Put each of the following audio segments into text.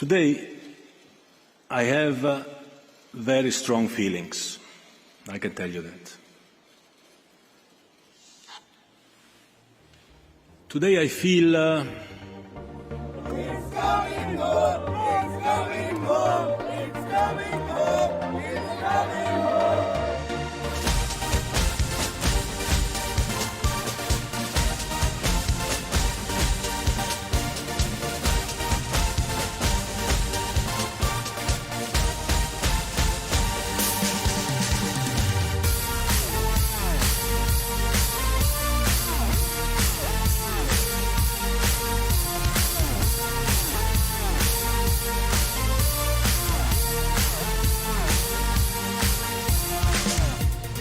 Today, I have very strong feelings. I can tell you that. Today I feel It's coming home! It's coming home! It's coming home! It's coming home!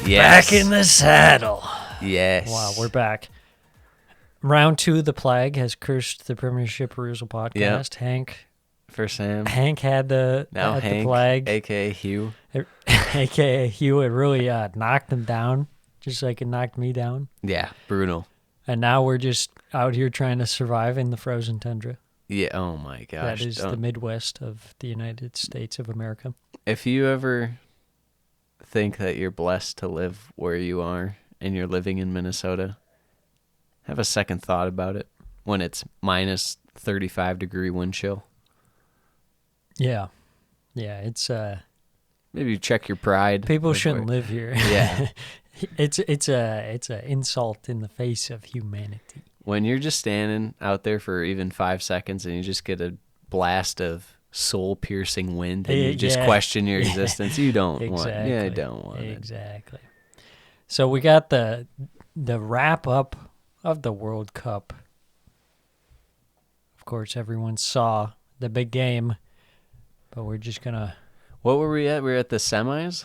Yes. Back in the saddle. Yes. Wow, we're back. Round 2, the plague has cursed the Premiership Perusal podcast. Hank For Sam. had the Now Hank, the plague, a.k.a. Hugh. aka Hugh. It really knocked him down, just like it knocked me down. Yeah, brutal. And now we're just out here trying to survive in the frozen tundra. Yeah, oh my gosh. That is the Midwest of the United States of America. If you ever think that you're blessed to live where you are and you're living in Minnesota, have a second thought about it when it's minus 35-degree wind chill. Yeah, it's Maybe check your pride. people Like, shouldn't where- live here. Yeah. it's a insult in the face of humanity. When you're just standing out there for even 5 seconds and you just get a blast of soul-piercing wind and you just Yeah. question your Yeah. existence, you don't Exactly. want. Yeah, I don't want it. Exactly. So we got the wrap up of the World Cup. Of course, everyone saw the big game, but we're just gonna. What were we at? We were at the semis?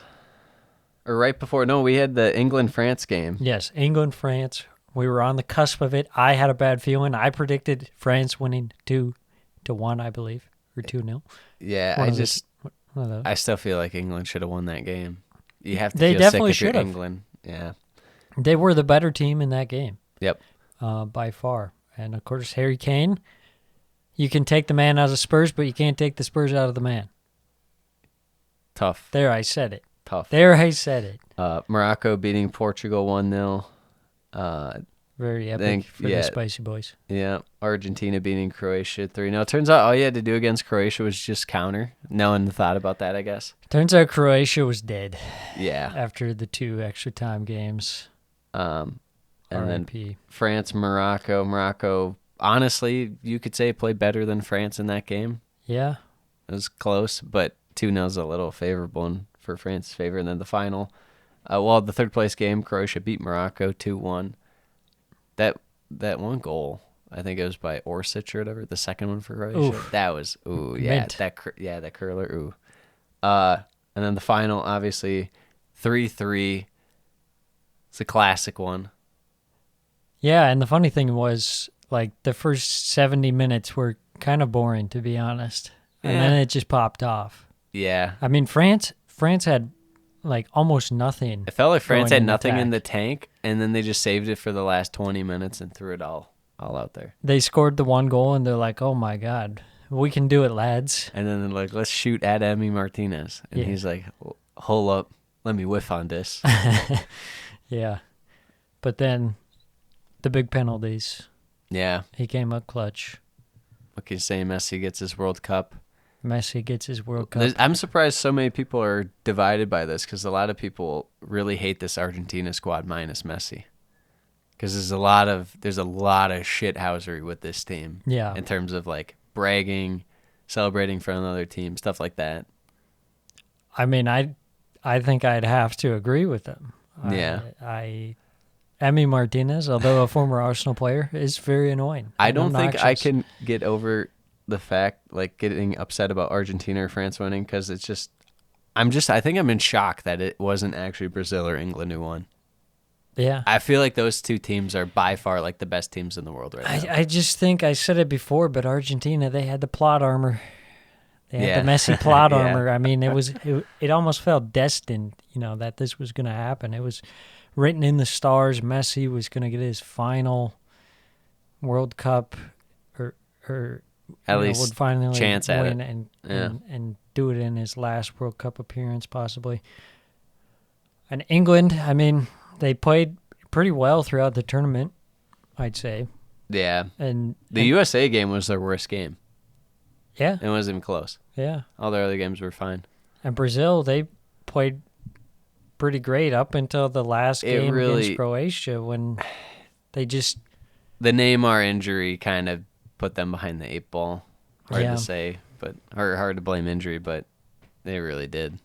Or right before? No, we had the England-France game. Yes, England, France. We were on the cusp of it. I had a bad feeling. I predicted France winning 2-1, I believe, or 2-0. Yeah, One I of just... One of those. I still feel like England should have won that game. You have to They feel definitely sick if should you're have. England. Yeah. They were the better team in that game. Yep. By far. And, of course, Harry Kane, you can take the man out of Spurs, but you can't take the Spurs out of the man. Tough. There, I said it. Tough. There, I said it. Morocco beating Portugal 1-0. Very epic Think- for yeah. the Spicy Boys. Yeah. Argentina beating Croatia 3-0. It turns out all you had to do against Croatia was just counter. No one thought about that, I guess. Turns out Croatia was dead Yeah. after the 2 extra time games. And then RIP. France, Morocco. Morocco, honestly, you could say played better than France in that game. Yeah. It was close, but 2-0 is a little favorable for France's favor. And then the final, the third place game, Croatia beat Morocco 2-1. That one goal, I think it was by Orsic or whatever, the second one for Croatia. Oof. That was, yeah, Mint. that curler, ooh. And then the final, obviously, 3-3. It's a classic one. Yeah, and the funny thing was, like, the first 70 minutes were kind of boring, to be honest. And Yeah. then it just popped off. Yeah. I mean, France had, like, almost nothing. It felt like France going had in nothing in the attack. tank, and then they just saved it for the last 20 minutes and threw it all out there. They scored the one goal, and they're like, oh, my God, we can do it, lads. And then they're like, let's shoot at Emi Martinez. And Yeah. he's like, hold up, let me whiff on this. Yeah. But then the big penalties. Yeah. He came up clutch. What can you say? Messi gets his World Cup. Messi gets his World Cup. I'm surprised so many people are divided by this because a lot of people really hate this Argentina squad minus Messi. Because there's a lot of shithousery with this team. Yeah. In terms of like bragging, celebrating for another team, stuff like that. I mean, I think I'd have to agree with them. Yeah. Emi Martinez, although a former Arsenal player, is very annoying. I and don't think I obnoxious. can get over the fact, like, getting upset about Argentina or France winning because it's just, I think I'm in shock that it wasn't actually Brazil or England who won. Yeah. I feel like those two teams are by far, like, the best teams in the world right now. I just think I said it before, but Argentina, they had the plot armor. They had Yeah. the Messi plot Yeah. armor. I mean, it almost felt destined, that this was going to happen. It was written in the stars. Messi was going to get his final World Cup or At would least finally chance at win it. and, Yeah. and do it in his last World Cup appearance, possibly. And England, I mean, they played pretty well throughout the tournament, I'd say. Yeah. And The USA game was their worst game. yeah, It wasn't even close. yeah. All their other games were fine. And Brazil, they played pretty great up until the last game against Croatia when they just The Neymar injury kind of put them behind the eight ball. Hard Yeah. to say, but hard to blame injury, but they really did.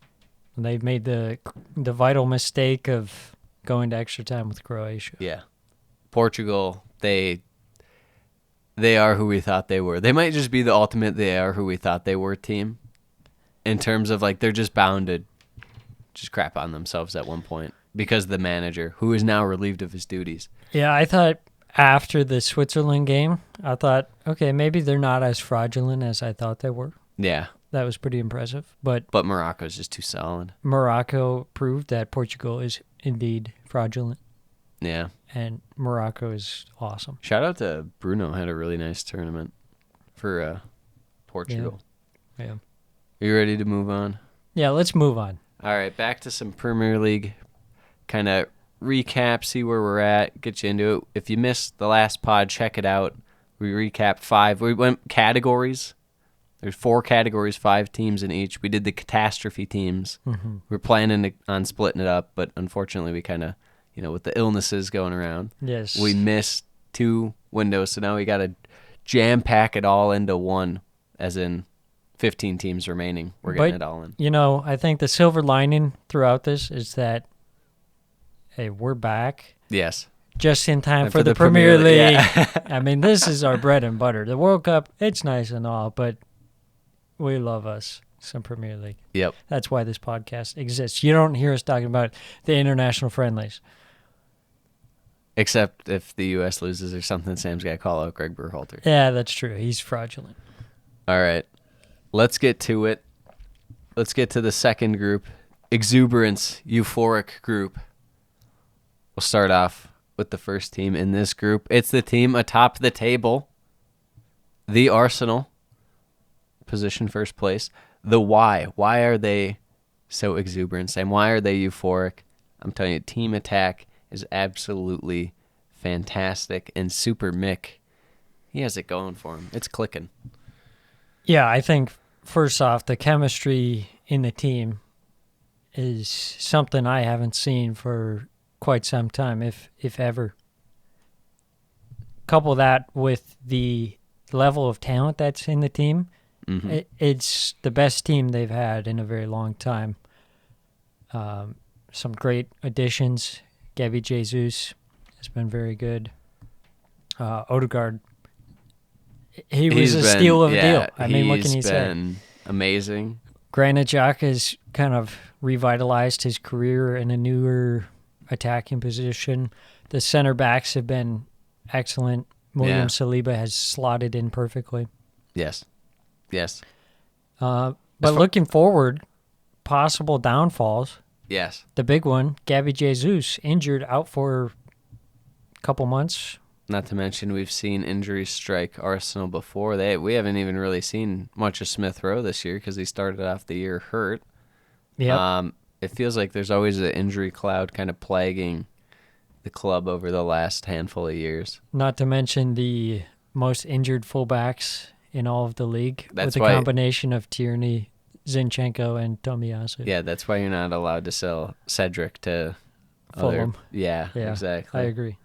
they made the vital mistake of going to extra time with Croatia. Yeah. Portugal, they are who we thought they were. They might just be the ultimate they are who we thought they were team in terms of like they're just bound to just crap on themselves at one point because the manager, who is now relieved of his duties. Yeah, I thought after the Switzerland game, I thought, okay, maybe they're not as fraudulent as I thought they were. Yeah. That was pretty impressive. But Morocco's just too solid. Morocco proved that Portugal is indeed fraudulent, Yeah. and Morocco is awesome. Shout out to Bruno, had a really nice tournament for Portugal. Yeah. Are you ready to move on? Yeah, let's move on. All right, back to some Premier League kind of recap, see where we're at, get you into it. If you missed the last pod, check it out. We recapped 5. We went categories. There's 4 categories, 5 teams in each. We did the catastrophe teams. Mm-hmm. We were planning on splitting it up, but unfortunately we kind of, with the illnesses going around, Yes. we missed 2 windows. So now we got to jam-pack it all into one, as in 15 teams remaining. We're getting it all in. I think the silver lining throughout this is that, hey, we're back Yes. just in time And for the Premier League. yeah. I mean, this is our bread and butter. The World Cup, it's nice and all, but we love us some Premier League. Yep. That's why this podcast exists. You don't hear us talking about the international friendlies. Except if the U.S. loses or something, Sam's got to call out Greg Berhalter. Yeah, that's true. He's fraudulent. All right. Let's get to it. Let's get to the second group. Exuberance, euphoric group. We'll start off with the first team in this group. It's the team atop the table. The Arsenal. Position first place. The why. Why are they so exuberant, Sam? Why are they euphoric? I'm telling you, team attack is absolutely fantastic. And Super Mick, he has it going for him. It's clicking. Yeah, I think, first off, the chemistry in the team is something I haven't seen for quite some time, if ever. Couple that with the level of talent that's in the team, it's the best team they've had in a very long time. Some great additions. Gabby Jesus has been very good. Odegaard, he was a steal of a deal. I mean, what can you say? He's been amazing. Granit Xhaka has kind of revitalized his career in a newer attacking position. The center backs have been excellent. William Saliba has slotted in perfectly. Yes. But looking forward, possible downfalls. Yes. The big one, Gabby Jesus, injured, out for a couple months. Not to mention we've seen injuries strike Arsenal before. We haven't even really seen much of Smith Rowe this year because he started off the year hurt. Yeah. It feels like there's always an injury cloud kind of plaguing the club over the last handful of years. Not to mention the most injured fullbacks in all of the league, That's with a why- combination of Tierney, Zinchenko, and Tomiyasu. Yeah, that's why you're not allowed to sell Cedric to Fulham. Yeah, exactly. I agree.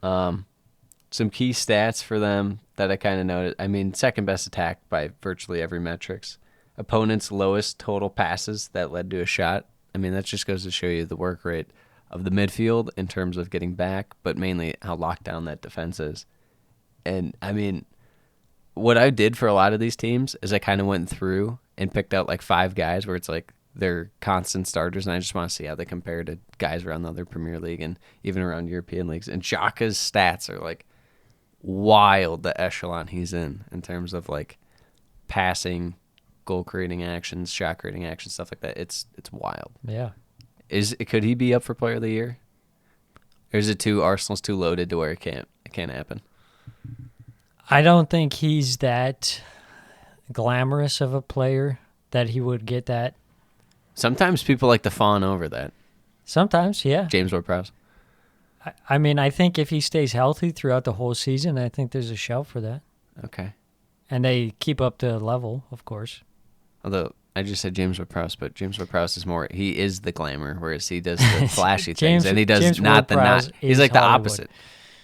Some key stats for them that I kind of noted. I mean, second best attack by virtually every metrics. Opponent's lowest total passes that led to a shot. I mean, that just goes to show you the work rate of the midfield in terms of getting back, but mainly how locked down that defense is. And, I mean, what I did for a lot of these teams is I kind of went through and picked out like 5 guys where it's like they're constant starters, and I just want to see how they compare to guys around the other Premier League and even around European leagues. And Xhaka's stats are like wild, the echelon he's in terms of like passing, goal creating actions, shot creating actions, stuff like that. It's wild. Yeah. Could he be up for Player of the Year? Or is it Arsenal's too loaded to where it can't happen? I don't think he's that glamorous of a player that he would get that. Sometimes people like to fawn over that. Sometimes, yeah. James Ward-Prowse. I mean, I think if he stays healthy throughout the whole season, I think there's a shelf for that. Okay. And they keep up the level, of course. Although I just said James Ward-Prowse, but James Ward-Prowse is more, he is the glamour, whereas he does the flashy things, and he does James not the Ward-Prowse not. He's is like the Hollywood. opposite.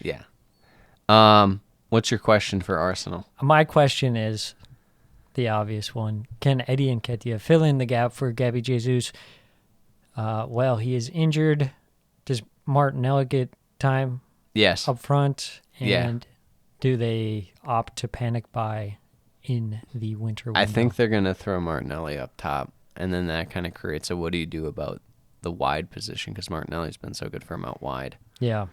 Yeah. What's your question for Arsenal? My question is the obvious one. Can Eddie Nketiah fill in the gap for Gabby Jesus? Well, he is injured. Does Martinelli get time Yes. up front? Yeah. And do they opt to panic buy in the winter window? I think they're going to throw Martinelli up top, and then that kind of creates a what do you do about the wide position, because Martinelli's been so good for him out wide. Yeah.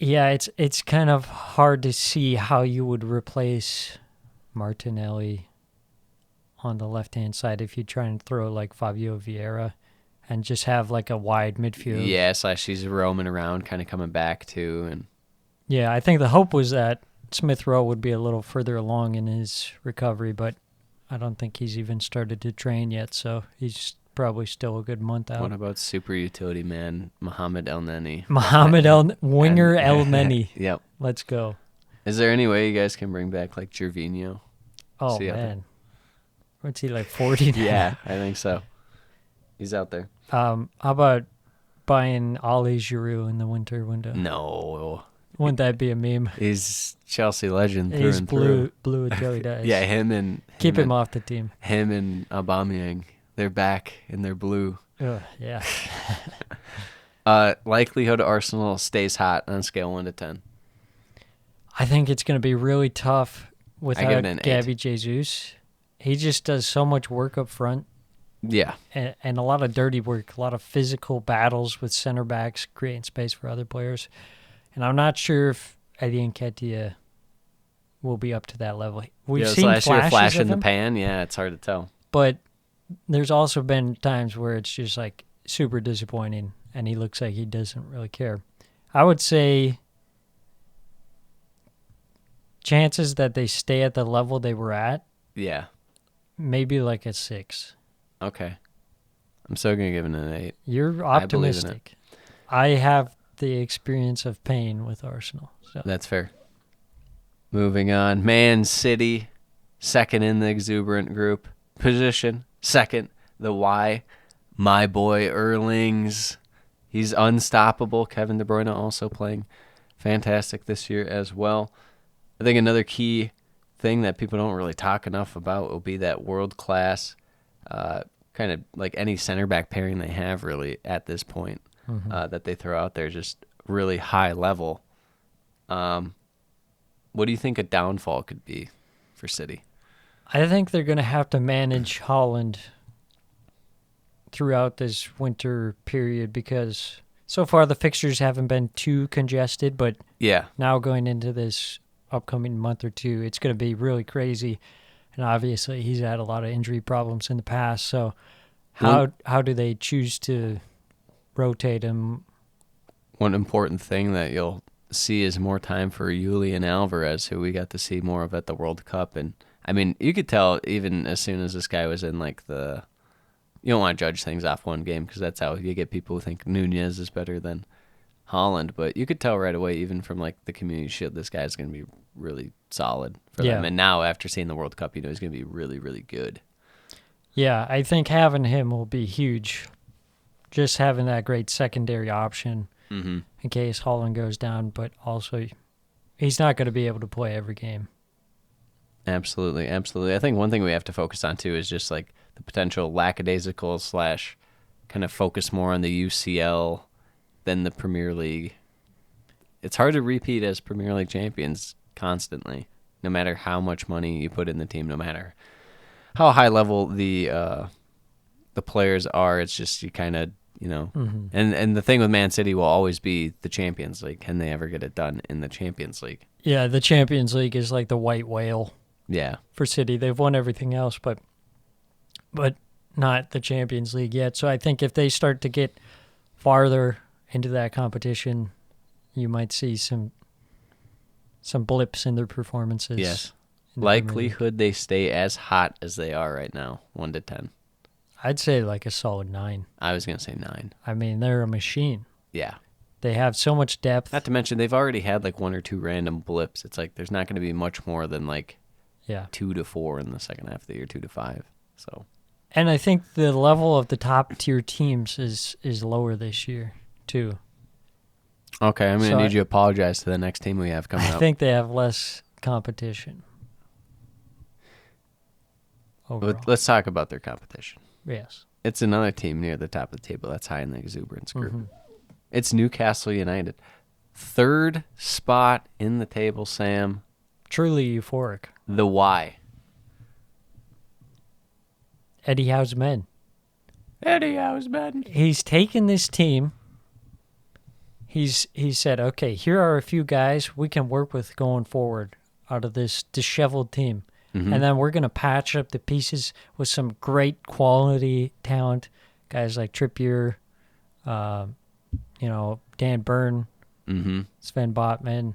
Yeah, it's kind of hard to see how you would replace Martinelli on the left-hand side if you try and throw like Fabio Vieira and just have like a wide midfield. Yeah, / he's roaming around, kind of coming back too. And Yeah, I think the hope was that Smith Rowe would be a little further along in his recovery, but I don't think he's even started to train yet, so he's probably still a good month out. what about super utility man Mohamed El Neni? Winger El Neni. Yep. Let's go. Is there any way you guys can bring back like Gervinho? Oh, See out there? man. What's he, like 40 now? Yeah, I think so. He's out there. How about buying Ollie Giroud in the winter window? No. Wouldn't that be a meme? He's Chelsea legend through He's and blue until he dies. Yeah, him Keep him and, off the team. Him and Aubameyang, they're back and they're blue. Ugh, yeah. Likelihood Arsenal stays hot on a scale 1 to 10. I think it's going to be really tough I give without it an 8. Gabby Jesus. He just does so much work up front Yeah. and a lot of dirty work, a lot of physical battles with center backs, creating space for other players. And I'm not sure if Eddie Nketiah will be up to that level. We've seen last year, flashes flash of in the him, pan. Yeah, it's hard to tell. but there's also been times where it's just like super disappointing and he looks like he doesn't really care. I would say chances that they stay at the level they were at, Yeah. maybe like a 6. Okay. I'm still going to give it an 8. You're I believe in it. optimistic. I have the experience of pain with Arsenal. So That's fair. Moving on. Man City, second in the exuberant group. Position, second. The Y, my boy Erlings. He's unstoppable. Kevin De Bruyne also playing fantastic this year as well. I think another key thing that people don't really talk enough about will be that world-class, kind of like any center back pairing they have really at this point that they throw out there, just really high level. What do you think a downfall could be for City? I think they're going to have to manage Holland throughout this winter period because so far the fixtures haven't been too congested, but Yeah. now going into this upcoming month or two, it's going to be really crazy. And obviously he's had a lot of injury problems in the past, so how do they choose to rotate him? One important thing that you'll see is more time for Julian Alvarez, who we got to see more of at the World Cup. And I mean, you could tell even as soon as this guy was in like the, you don't want to judge things off one game because that's how you get people who think Nunez is better than Holland. But you could tell right away, even from like the Community Shield, this guy's going to be really solid for them. And now after seeing the World Cup, you know he's going to be really, really good. Yeah, I think having him will be huge. Just having that great secondary option in case Holland goes down, but also he's not going to be able to play every game. Absolutely, absolutely. I think one thing we have to focus on too is just like the potential lackadaisical / kind of focus more on the UCL than the Premier League. It's hard to repeat as Premier League champions constantly, no matter how much money you put in the team, no matter how high level the players are. It's just you kind of, you know, and the thing with Man City will always be the Champions League. Can they ever get it done in the Champions League? Yeah, the Champions League is like the white whale. Yeah. For City. They've won everything else, but not the Champions League yet. So I think if they start to get farther into that competition, you might see some some blips in their performances. Yes. in the Premier League. Likelihood they stay as hot as they are right now, 1 to 10. I'd say like a solid 9. I was going to say 9. I mean, they're a machine. Yeah. They have so much depth. Not to mention, they've already had like 1 or 2 random blips. It's like there's not going to be much more than like Yeah. 2 to 4 in the second half of the year, 2 to 5. So, And I think the level of the top tier teams is lower this year, too. okay, I'm going to So need you to apologize to the next team we have coming I up. think they have less competition. Overall. Let's talk about their competition. Yes. It's another team near the top of the table that's high in the exuberance group. Mm-hmm. It's Newcastle United. 3rd spot in the table, Sam. Truly euphoric. The why. Eddie Howe's men. Eddie Howe's bad. He's taken this team. He said, okay, here are a few guys we can work with going forward out of this disheveled team. Mm-hmm. And then we're going to patch up the pieces with some great quality talent. Guys like Trippier, Dan Byrne, Mm-hmm. Sven Botman,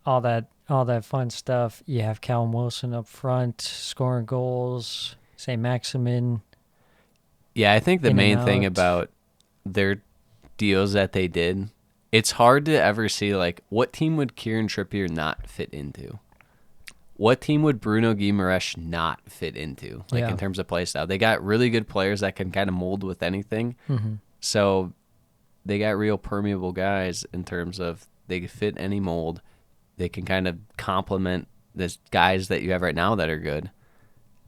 all that fun stuff. You have Callum Wilson up front, scoring goals, St. Maximin. Yeah, I think the In and main thing out. about their deals that they did, it's hard to ever see, like, what team would Kieran Trippier not fit into? What team would Bruno Guimaraes not fit into, like, Yeah. in terms of play style? They got really good players that can kind of mold with anything. Mm-hmm. So they got real permeable guys in terms of they can fit any mold. They can kind of complement the guys that you have right now that are good.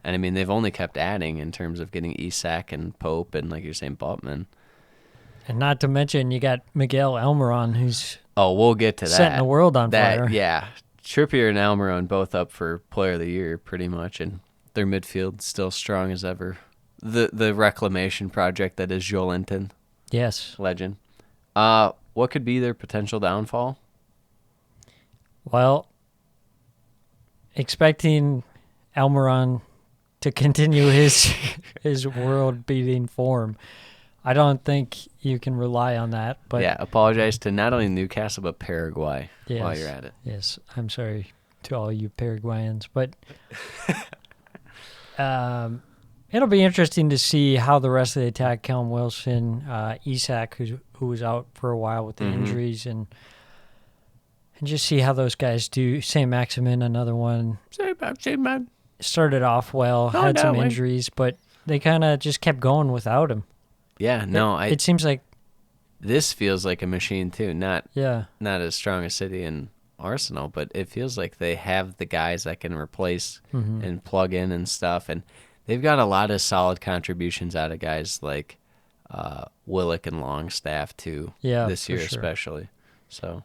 And I mean, they've only kept adding in terms of getting Isak and Pope and, like you're saying, Botman. And not to mention, you got Miguel Almiron, who's Oh, we'll get to that. setting the world on fire. Yeah. Trippier and Almiron both up for Player of the Year, pretty much, and their midfield still strong as ever. The reclamation project that is Joelinton, Yes. legend. What could be their potential downfall? Well, expecting Almiron to continue his world-beating form, I don't think you can rely on that. But Yeah, apologize to not only Newcastle, but Paraguay while Yes. you're at it. Yes, I'm sorry to all you Paraguayans, but it'll be interesting to see how the rest of the attack, Callum Wilson, Isak, who was out for a while with the Mhm. injuries, and just see how those guys do. St. Maximin, another one, Same man. started off well, Oh, had some no way. injuries, but they kind of just kept going without him. Yeah, no, It seems like, this feels like a machine too. Not yeah, as strong as City and Arsenal, but it feels like they have the guys that can replace Mhm. and plug in and stuff, and they've got a lot of solid contributions out of guys like Willock and Longstaff too. Yeah, this for year sure. especially. So,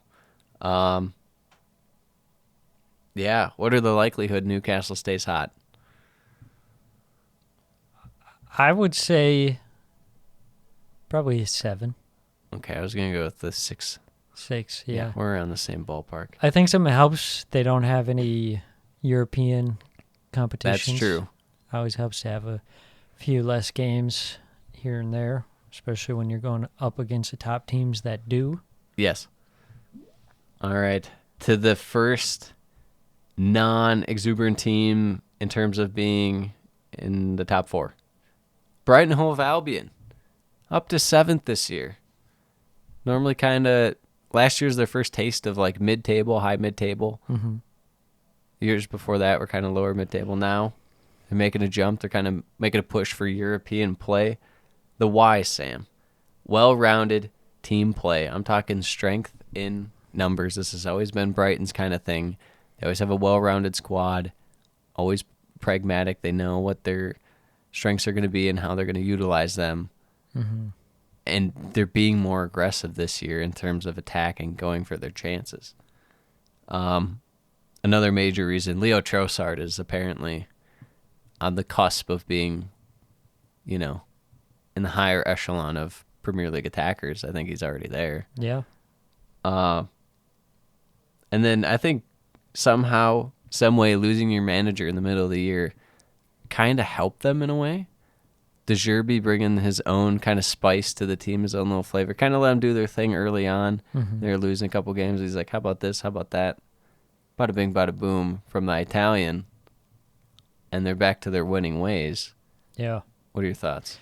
yeah. What are the likelihood Newcastle stays hot? I would say probably 7, Okay, I was gonna go with the 6. 6, yeah. We're around the same ballpark. I think something helps. They don't have any European competitions. That's true. Always helps to have a few less games here and there, especially when you're going up against the top teams that do. Yes. All right. To the first non-exuberant team in terms of being in the top 4. Brighton and Hove Albion. Up to 7th this year. Normally kind of, last year's their first taste of like mid-table, high mid-table. Mm-hmm. Years before that were kind of lower mid-table. Now they're making a jump. They're kind of making a push for European play. The why, Sam? Well-rounded team play. I'm talking strength in numbers. This has always been Brighton's kind of thing. They always have a well-rounded squad, always pragmatic. They know what their strengths are going to be and how they're going to utilize them. Mm-hmm. And they're being more aggressive this year in terms of attacking, going for their chances. Another major reason, Leo Trossard is apparently on the cusp of being, in the higher echelon of Premier League attackers. I think he's already there. Yeah. And then I think somehow, some way, losing your manager in the middle of the year kind of helped them in a way. De Zerbi bringing his own kind of spice to the team, his own little flavor. Kind of let them do their thing early on. Mm-hmm. They were losing a couple games. He's like, how about this? How about that? Bada bing, bada boom from the Italian. And they're back to their winning ways. Yeah. What are your thoughts?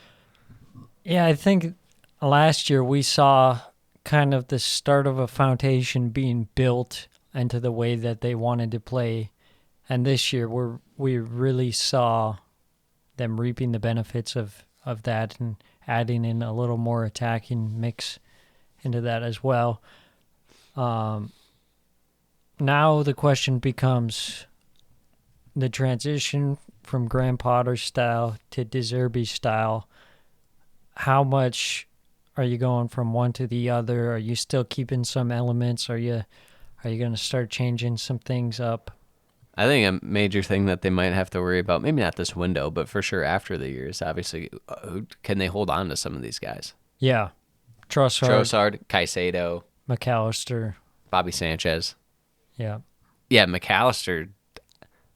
Yeah, I think last year we saw kind of the start of a foundation being built into the way that they wanted to play. And this year we really saw them reaping the benefits of that and adding in a little more attacking mix into that as well. Now the question becomes the transition from Graham Potter style to De Zerbi style. How much are you going from one to the other? Are you still keeping some elements? Are you going to start changing some things up? I think a major thing that they might have to worry about, maybe not this window, but for sure after the year, is obviously can they hold on to some of these guys? Yeah. Trossard, Caicedo, McAllister. Bobby Sanchez. Yeah. Yeah, McAllister.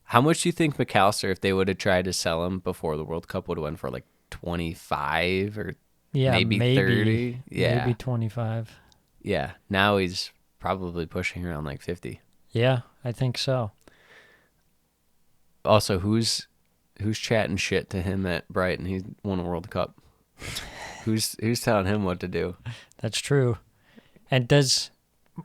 How much do you think McAllister, if they would have tried to sell him before the World Cup, would have went for like 25 or maybe 30? Yeah. Maybe 25. Yeah. Now he's probably pushing around like 50. Yeah, I think so. Also, who's chatting shit to him at Brighton? He won a World Cup. Who's telling him what to do? That's true. And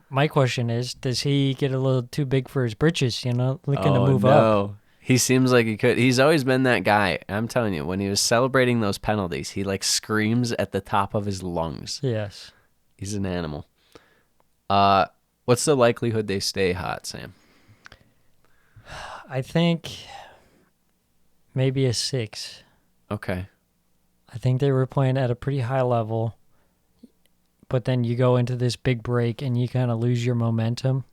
my question is, does he get a little too big for his britches, looking to move up? He seems like he could. He's always been that guy. I'm telling you, when he was celebrating those penalties, he like screams at the top of his lungs. Yes. He's an animal. What's the likelihood they stay hot, Sam? I think maybe a 6. Okay. I think they were playing at a pretty high level, but then you go into this big break and you kind of lose your momentum,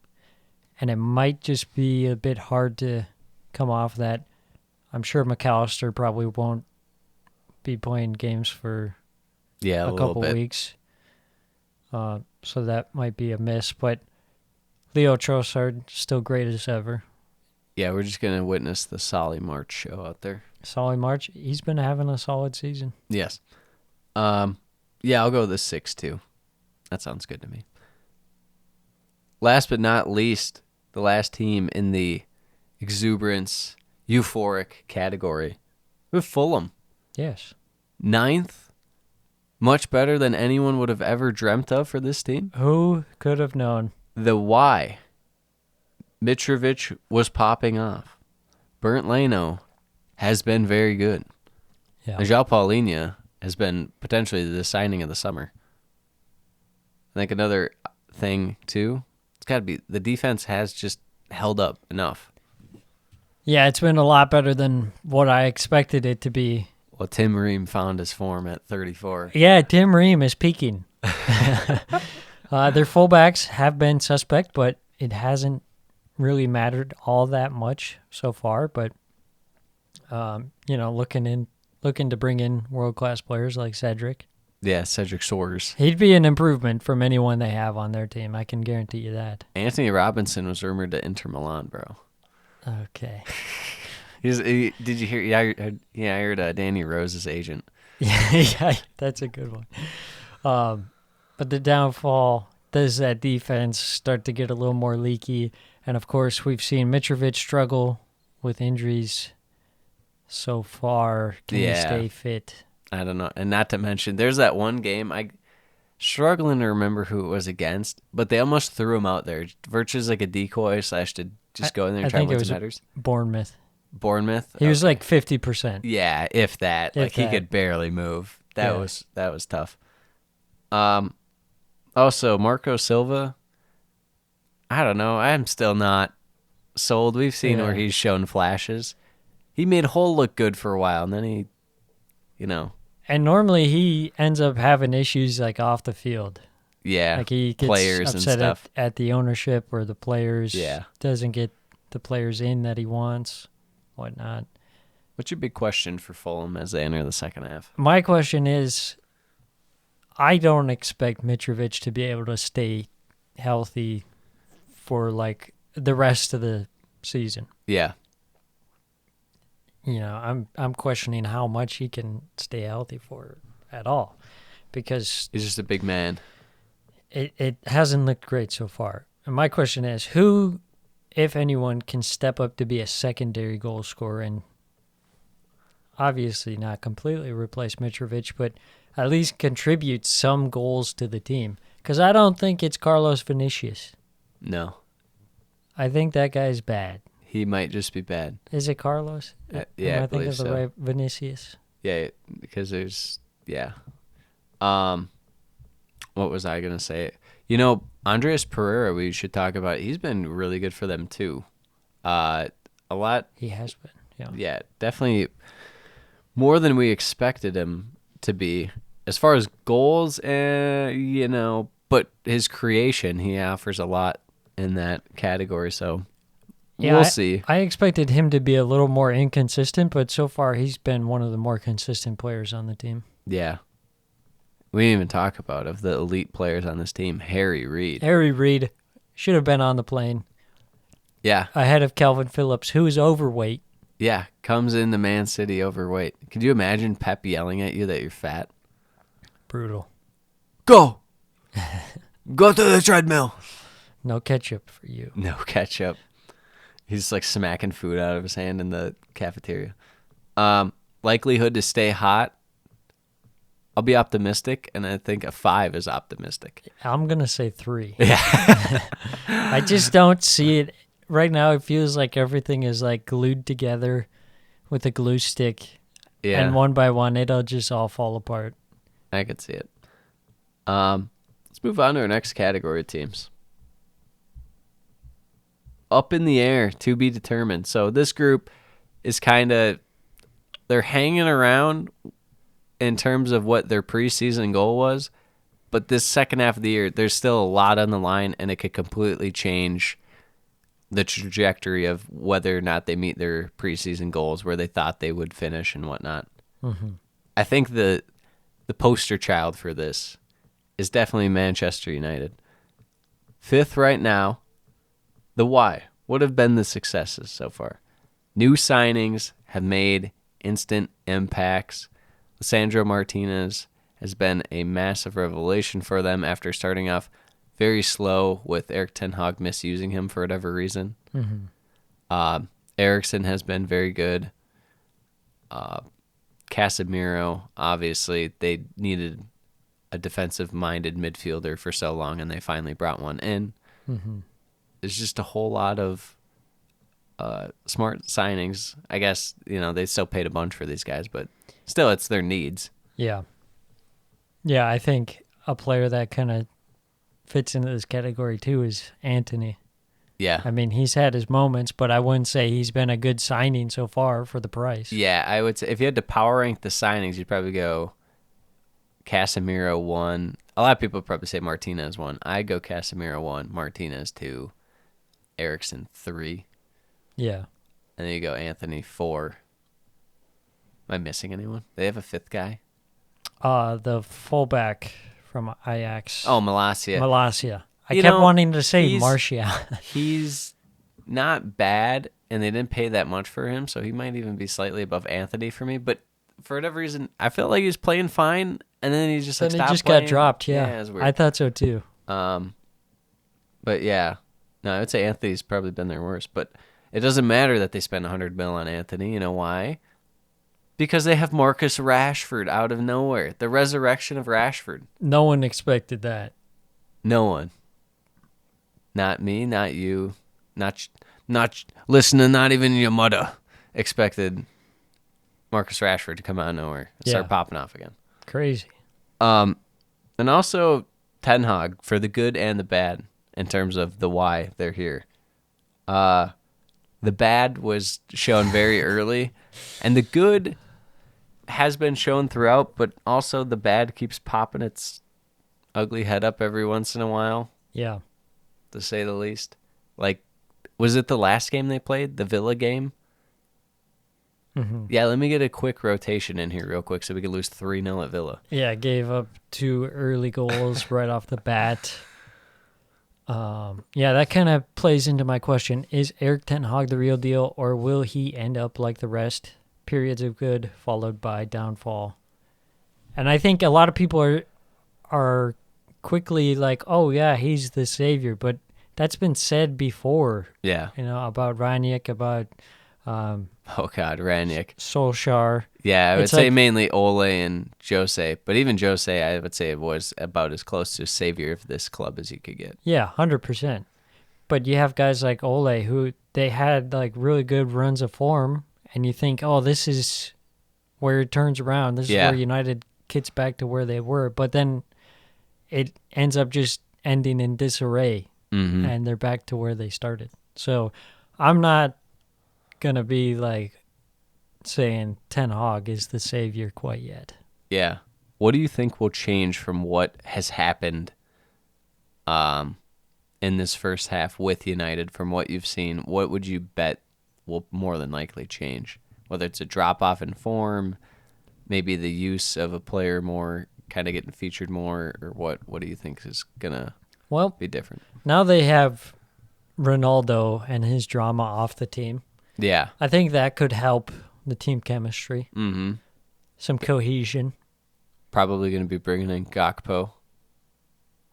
and it might just be a bit hard to come off that. I'm sure McAllister probably won't be playing games for a couple bit. weeks, so that might be a miss, but Leo Trossard still great as ever. Yeah, we're just going to witness the Solly March show out there. Solly March, he's been having a solid season. Yes. Yeah, I'll go with the 6 too. That sounds good to me. Last but not least, the last team in the exuberance, euphoric category with Fulham. Yes. 9th. Much better than anyone would have ever dreamt of for this team. Who could have known? The why. Mitrovic was popping off. Bernd Leno has been very good. Yeah. And João Paulinho has been potentially the signing of the summer. I think another thing, too, it's got to be the defense has just held up enough. Yeah, it's been a lot better than what I expected it to be. Well, Tim Ream found his form at 34. Yeah, Tim Ream is peaking. Their fullbacks have been suspect, but it hasn't really mattered all that much so far. But, looking to bring in world-class players like Cedric. Yeah, Cedric Soares. He'd be an improvement from anyone they have on their team. I can guarantee you that. Anthony Robinson was rumored to Inter Milan, bro. Okay. Did you hear? Yeah, I heard Danny Rose's agent. Yeah, that's a good one. But the downfall, does that defense start to get a little more leaky? And, of course, we've seen Mitrovic struggle with injuries so far. Can he stay fit? I don't know. And not to mention, there's that one game, I'm struggling to remember who it was against, but they almost threw him out there. Virtue's like a decoy / to just go in there and try and win some headers. Bournemouth. He was like 50%. Yeah, if that. He could barely move. That was tough. Also, Marco Silva, I don't know. I'm still not sold. We've seen where he's shown flashes. He made Hull look good for a while, and then he, And normally he ends up having issues like off the field. Yeah, like he gets players upset and stuff. at the ownership or the players. Yeah. Doesn't get the players in that he wants, whatnot. What's your big question for Fulham as they enter the second half? My question is, I don't expect Mitrovic to be able to stay healthy for like the rest of the season. Yeah. I'm questioning how much he can stay healthy for at all, because He's just a big man. it hasn't looked great so far. And my question is, who, if anyone, can step up to be a secondary goal scorer and obviously not completely replace Mitrovic, but at least contribute some goals to the team? Because I don't think it's Carlos Vinicius. No, I think that guy's bad. he might just be bad. Is it Carlos? Yeah, Am I I thinking believe of the so. right Vinicius? Yeah, because yeah. What was I gonna say? Andreas Pereira, we should talk about. He's been really good for them too. A lot. He has been. Yeah. Yeah, definitely more than we expected him to be. As far as goals, but his creation, he offers a lot in that category. So we'll see. I expected him to be a little more inconsistent, but so far he's been one of the more consistent players on the team. Yeah. We didn't even talk about of the elite players on this team. Harry Reid. Harry Reid should have been on the plane Yeah. ahead of Calvin Phillips, who is overweight. Yeah. Comes into Man City overweight. Could you imagine Pep yelling at you that you're fat? Brutal. Go! Go to the treadmill! No ketchup for you. No ketchup. He's like smacking food out of his hand in the cafeteria. Likelihood to stay hot. I'll be optimistic, and I think a 5 is optimistic. I'm going to say 3. Yeah. I just don't see it. Right now, it feels like everything is like glued together with a glue stick. Yeah. And one by one, it'll just all fall apart. I could see it. Let's move on to our next category of teams. Up in the air, to be determined. So this group is they're hanging around in terms of what their preseason goal was, but this second half of the year, there's still a lot on the line, and it could completely change the trajectory of whether or not they meet their preseason goals, where they thought they would finish and whatnot. Mm-hmm. I think the poster child for this is definitely Manchester United. 5th right now. The why. What have been the successes so far? New signings have made instant impacts. Sandro Martinez has been a massive revelation for them after starting off very slow with Erik Ten Hag misusing him for whatever reason. Mm-hmm. Eriksen has been very good. Casemiro, obviously, they needed a defensive-minded midfielder for so long, and they finally brought one in. Mm-hmm. There's just a whole lot of smart signings. I guess, they still paid a bunch for these guys, but still, it's their needs. Yeah. Yeah, I think a player that kind of fits into this category too is Antony. Yeah. I mean, he's had his moments, but I wouldn't say he's been a good signing so far for the price. Yeah, I would say if you had to power rank the signings, you'd probably go Casemiro 1. A lot of people probably say Martinez 1. I'd go Casemiro 1, Martinez 2, Eriksen 3. Yeah. And then you go Anthony 4. Am I missing anyone? They have a 5th guy? The fullback from Ajax. Oh, Malacia. Malacia. I kept wanting to say Martial. He's not bad, and they didn't pay that much for him, so he might even be slightly above Anthony for me. But for whatever reason, I felt like he was playing fine, and then he just then stopped he just playing. got dropped. Yeah, it was weird. I thought so too. But yeah, no, I would say Anthony's probably been their worst. But it doesn't matter that they spent $100 million on Anthony. You know why? Because they have Marcus Rashford out of nowhere. The resurrection of Rashford. No one expected that. No one. Not me, not you, not listening, not even your mother expected Marcus Rashford to come out of nowhere and start popping off again. Crazy. And also Ten Hag for the good and the bad in terms of the why they're here. The bad was shown very early, and the good has been shown throughout, but also the bad keeps popping its ugly head up every once in a while. Yeah. To say the least. Like, was it the last game they played? The Villa game? Mm-hmm. Yeah, let me get a quick rotation in here real quick so we could lose 3-0 at Villa. Yeah, gave up 2 early goals right off the bat. Yeah, that kind of plays into my question. Is Erik Ten Hag the real deal, or will he end up like the rest periods of good followed by downfall. And I think a lot of people are quickly like, oh, yeah, he's the savior. But that's been said before, Yeah. about Ranić, about Oh, God, Ranić. Solskjaer. Yeah, I would It's say like- mainly Ole and Jose. But even Jose, I would say, was about as close to savior of this club as you could get. Yeah, 100%. But you have guys like Ole who they had like really good runs of form, and you think, oh, this is where it turns around. This is Yeah. where United gets back to where they were. But then it ends up just ending in disarray, Mm-hmm. and they're back to where they started. So I'm not going to be like saying Ten Hag is the savior quite yet. Yeah. What do you think will change from what has happened in this first half with United from what you've seen? What would you bet will more than likely change? Whether it's a drop-off in form, maybe the use of a player more, kind of getting featured more, or what do you think is going to Well, be different? now they have Ronaldo and his drama off the team. Yeah. I think that could help the team chemistry, Mm-hmm. some cohesion. Probably going to be bringing in Gakpo.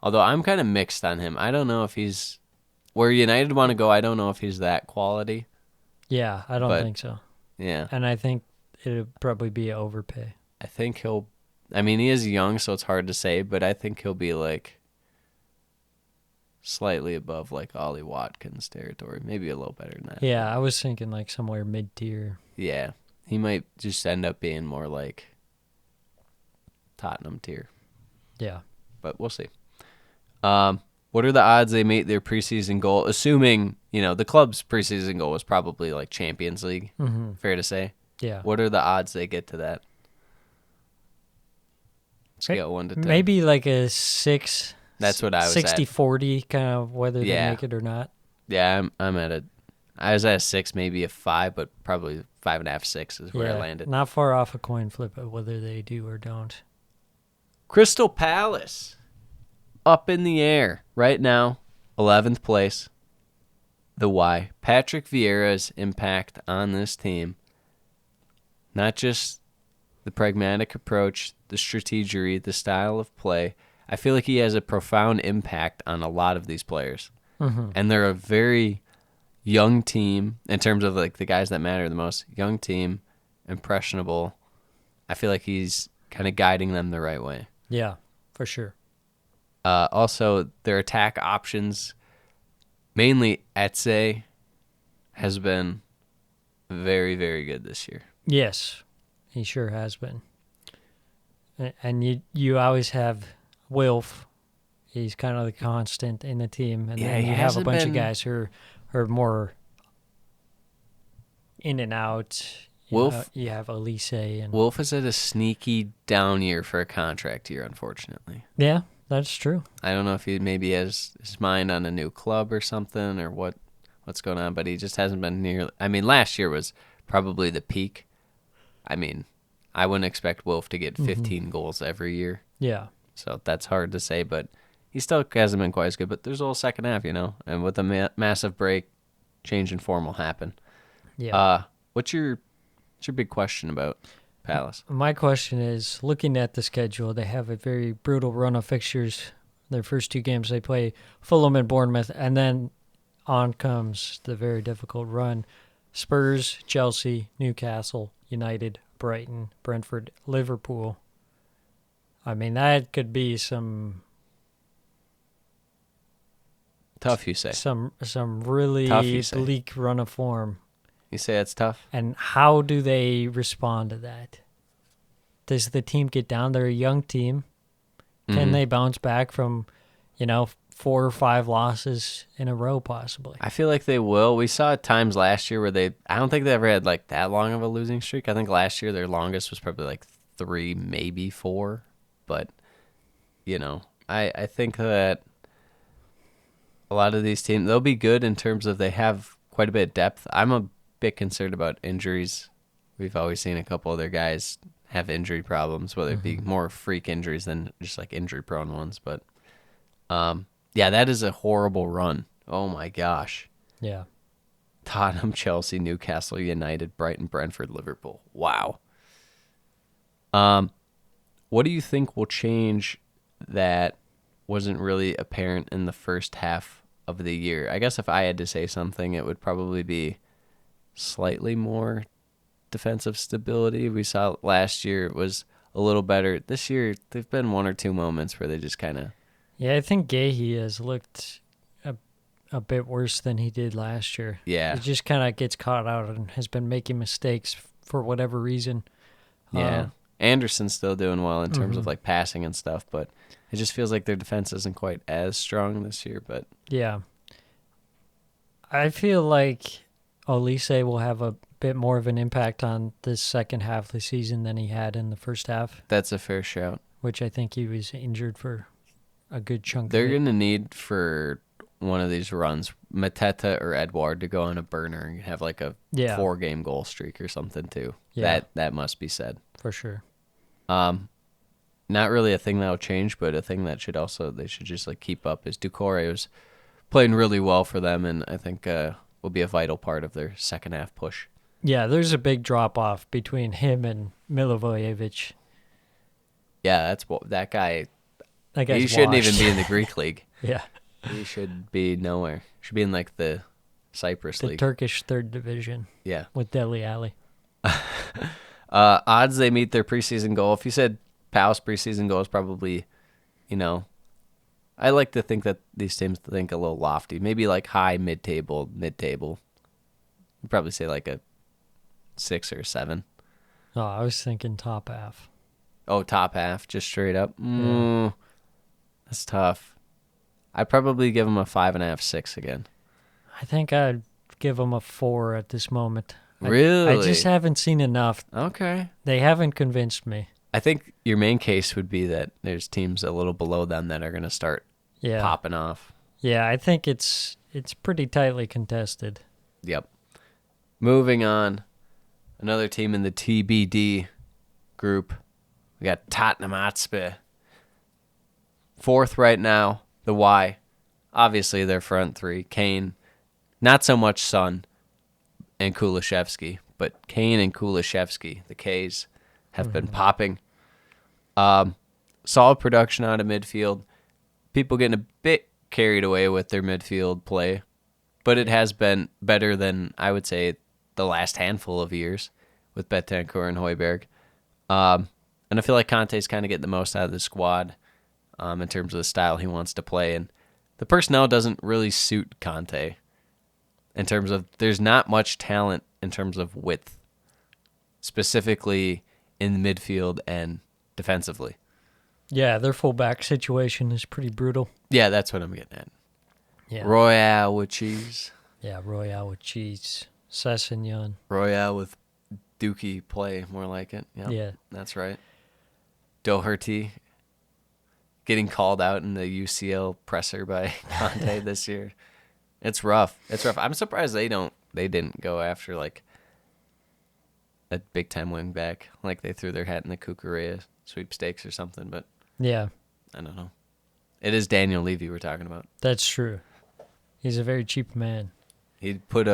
Although I'm kind of mixed on him. I don't know if he's where United want to go. I don't know if he's that quality. Yeah, I don't But- think so. Yeah. And I think it'd probably be an overpay. I think he'll. I mean, he is young, so it's hard to say, but I think he'll be like slightly above like Ollie Watkins territory, maybe a little better than that. Yeah, I was thinking like somewhere mid-tier. Yeah, he might just end up being more like Tottenham tier, Yeah. but we'll see. What are the odds they make their preseason goal? Assuming the club's preseason goal was probably like Champions League. Mm-hmm. Fair to say. Yeah. What are the odds they get to that? Scale 1 to 10. Maybe like a 6. That's what I was at. 60-40 kind of whether Yeah. they make it or not. Yeah, I'm at a. I was at a 6, maybe a 5, but probably 5.5, 6 is where I landed. Not far off a coin flip of whether they do or don't. Crystal Palace, up in the air right now, 11th place. The why? Patrick Vieira's impact on this team. Not just the pragmatic approach, the strategery, the style of play. I feel like he has a profound impact on a lot of these players. Mm-hmm. And they're a very young team in terms of like the guys that matter the most. Young team, impressionable. I feel like he's kind of guiding them the right way. Yeah, for sure. Also, their attack options, mainly Etze, has been very, very good this year. Yes, he sure has been. And you always have Wilf. He's kind of the constant in the team. And Yeah, then he you have a hasn't bunch of been- guys who are more in and out. Wilf- You have Elise and... Wolf is at a sneaky down year for a contract year, unfortunately. Yeah, that's true. I don't know if he maybe has his mind on a new club or something or what's going on, but he just hasn't been near. I mean, last year was probably the peak. I mean, I wouldn't expect Wolf to get 15 goals every year, Yeah. so that's hard to say, but he still hasn't been quite as good. But there's a whole second half, and with a massive break, change in form will happen. Yeah. What's your big question about Palace? My question is, looking at the schedule, they have a very brutal run of fixtures. Their first 2 games, they play Fulham and Bournemouth, and then on comes the very difficult run. Spurs, Chelsea, Newcastle, United, Brighton, Brentford, Liverpool. I mean, that could be some Tough, you say. some really Tough, you say. bleak run of form. You say it's tough? And how do they respond to that? Does the team get down? They're a young team. Can Mhm. they bounce back from, 4 or 5 losses in a row, possibly? I feel like they will. We saw times last year where I don't think they ever had like that long of a losing streak. I think last year their longest was probably like 3, maybe 4. But, I think that a lot of these teams, they'll be good in terms of they have quite a bit of depth. I'm a bit concerned about injuries. We've always seen a couple of their guys have injury problems, whether it be more freak injuries than just like injury prone ones. But, yeah, that is a horrible run. Oh my gosh. Yeah. Tottenham, Chelsea, Newcastle United, Brighton, Brentford, Liverpool. Wow. What do you think will change that wasn't really apparent in the first half of the year? I guess if I had to say something, it would probably be slightly more defensive stability. We saw last year it was a little better. This year, there've been one or two moments where they just kind of... Yeah, I think Gahey has looked a bit worse than he did last year. Yeah. He just kind of gets caught out and has been making mistakes for whatever reason. Yeah. Anderson's still doing well in terms of like passing and stuff, but it just feels like their defense isn't quite as strong this year. But Yeah. I feel like Olise will have a bit more of an impact on the second half of the season than he had in the first half, that's a fair shout. which I think he was injured for a good chunk They're of it. going to need for one of these runs, Mateta or Edouard, to go on a burner and have like a 4-game goal streak or something too. Yeah. That must be said. For sure. Not really a thing that will change, but a thing that they should just like keep up is Doucouré was playing really well for them, and I think will be a vital part of their second half push. Yeah, there's a big drop-off between him and Milivojevic. Yeah, that guy. That guy's He shouldn't washed. even be in the Greek league. Yeah. He should be nowhere. Should be in like the Cyprus The league. Turkish third division Yeah. with Dele Alli. Odds they meet their preseason goal. If you said Palace preseason goal is probably, I like to think that these teams think a little lofty. Maybe like high mid-table. I'd probably say like a 6 or 7. Oh, I was thinking top half. Oh, top half, just straight up. That's tough. I'd probably give them a 5.5, 6 again. I think I'd give them a 4 at this moment. Really? I just haven't seen enough. Okay. They haven't convinced me. I think your main case would be that there's teams a little below them that are going to start Yeah. popping off. Yeah, I think it's pretty tightly contested. Yep. Moving on. Another team in the TBD group. We got Tottenham Hotspur. 4th right now. The Y. Obviously, their front three. Kane. Not so much Son and Kulishevsky, but Kane and Kulishevsky, the Ks, have been popping. Solid production out of midfield. People getting a bit carried away with their midfield play, but it has been better than, I would say, the last handful of years with Betancourt and Højbjerg. And I feel like Conte's kind of getting the most out of the squad in terms of the style he wants to play. And the personnel doesn't really suit Conte in terms of there's not much talent in terms of width, specifically in the midfield and defensively. Yeah, their fullback situation is pretty brutal. Yeah, that's what I'm getting at. Yeah. Royale with cheese. Yeah, Royale with cheese. Sessegnon. Royale with Dookie play, more like it. Yep, Yeah. that's right. Doherty getting called out in the UCL presser by Conte this year. It's rough. I'm surprised they didn't go after like a big time wing back. Like they threw their hat in the Cucurella sweepstakes or something, but Yeah, I don't know. It is Daniel Levy we're talking about. that's true. He's a very cheap man. He'd put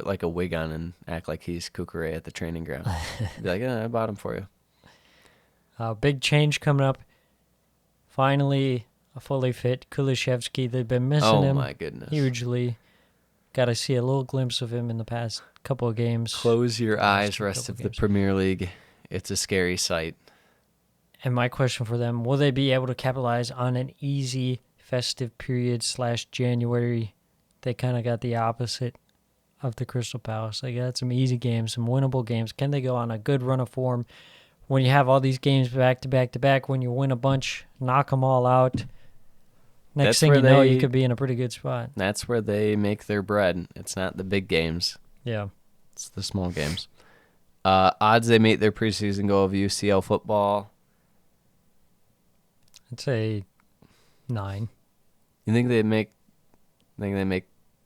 like a wig on and act like he's Cucurella at the training ground. Be like, I bought him for you. Big change coming up. Finally, a fully fit Kulishevsky. They've been missing him. Oh my goodness. Hugely. Got to see a little glimpse of him in the past couple of games. Close your eyes, a rest couple of the games. Premier League. It's a scary sight. And my question for them, will they be able to capitalize on an easy festive period / January? They kind of got the opposite of the Crystal Palace. They got some easy games, some winnable games. Can they go on a good run of form when you have all these games back to back to back? When you win a bunch, knock them all out. Next That's thing where you know, they- you could be in a pretty good spot. That's where they make their bread. It's not the big games. Yeah. It's the small games. Odds they make their preseason goal of UCL football. I'd say 9. You think they make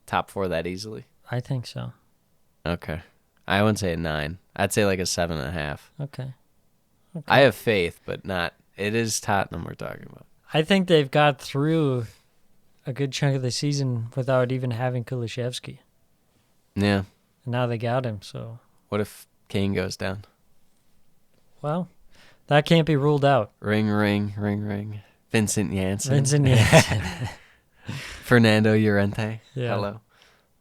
top 4 that easily? I think so. Okay. I wouldn't say a 9. I'd say like a 7.5. Okay. I have faith, but not. It is Tottenham we're talking about. I think they've got through a good chunk of the season without even having Kulishevsky. Yeah. And now they got him, so... What if Kane goes down? Well, that can't be ruled out. Ring, ring, ring, ring. Vincent Janssen. Vincent Janssen. Fernando Llorente. Yeah. Hello.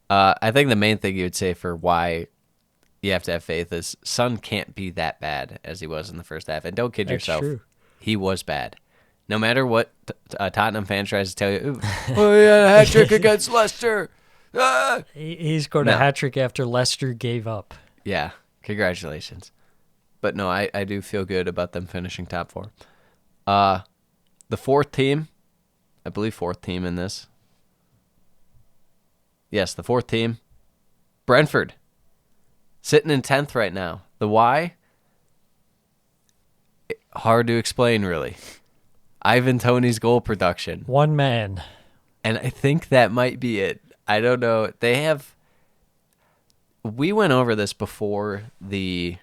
I think the main thing you would say for why you have to have faith is Son can't be that bad as he was in the first half. And don't kid That's yourself. true. He was bad. No matter what a Tottenham fan tries to tell you, oh, he had a hat trick against Leicester. Ah! He scored a hat trick after Leicester gave up. Yeah, congratulations. But no, I do feel good about them finishing top four. The fourth team, I believe fourth team in this. Yes, the fourth team, Brentford, sitting in 10th right now. The why? Hard to explain, really. Ivan Toney's goal production. One man. And I think that might be it. I don't know. We went over this before the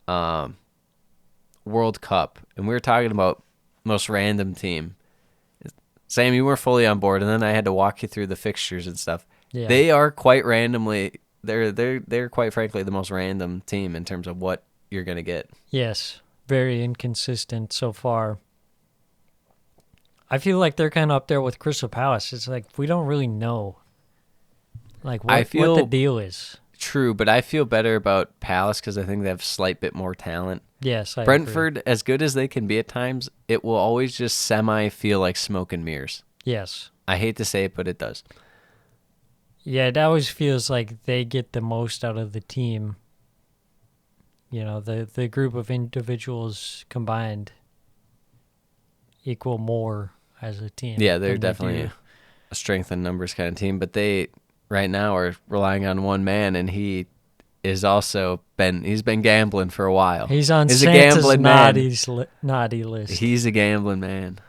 World Cup, and we were talking about most random team. Sam, you were fully on board, and then I had to walk you through the fixtures and stuff. Yeah. They are quite randomly. They're quite frankly the most random team in terms of what you're gonna get. Yes, very inconsistent so far. I feel like they're kind of up there with Crystal Palace. It's like we don't really know, like what the deal is. True, but I feel better about Palace because I think they have a slight bit more talent. Yes, I Brentford, agree. as good as they can be at times, it will always just semi feel like smoke and mirrors. Yes. I hate to say it, but it does. Yeah, it always feels like they get the most out of the team. You know, the group of individuals combined equal more as a team. Yeah, they're than they definitely do. a strength and numbers kind of team, but they right now are relying on one man, and he is also he's been gambling for a while. He's on He's Santa's a gambling man. naughty list. He's a gambling man.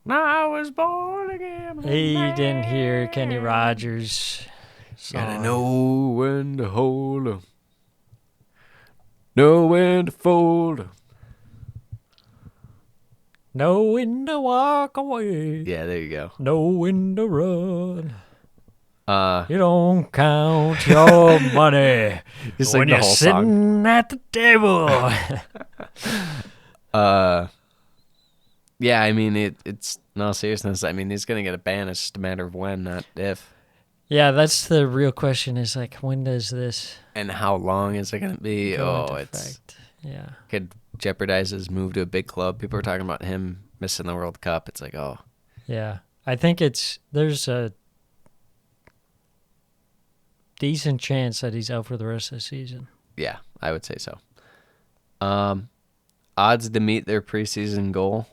I was born a gambling He man. didn't hear Kenny Rogers' song. Gotta know when to hold 'em. Know when to fold 'em. Know when to walk away. Yeah, there you go. Know when to run. Uh, You don't count your money You sing when the you're whole sitting song. at the table. Yeah, I mean, it's in all seriousness, I mean, he's going to get a ban. It's just a matter of when, not if. Yeah, that's the real question is like, when does this And how long is it going to be? go into It's effect? Yeah. could jeopardize his move to a big club. People are talking about him missing the World Cup. It's like, oh. Yeah. I think there's a decent chance that he's out for the rest of the season. Yeah, I would say so. Odds to meet their preseason goal,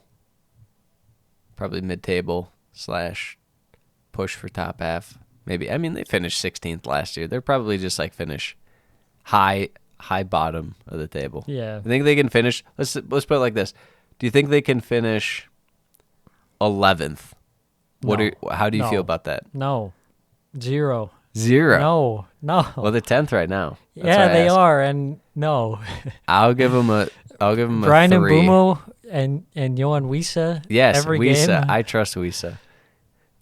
probably mid-table / push for top half. Maybe. I mean, they finished 16th last year. They're probably just like finish high bottom of the table. Yeah. I think they can finish. Let's put it like this. Do you think they can finish 11th? No. How do you No. feel about that? No. 0. 0. No. Well, they're 10th right now. That's yeah, why I they asked. are, and no. I'll give them a Brian 3. Mbumo and Johan Wissa. Yes, every Wissa. game. I trust Wissa.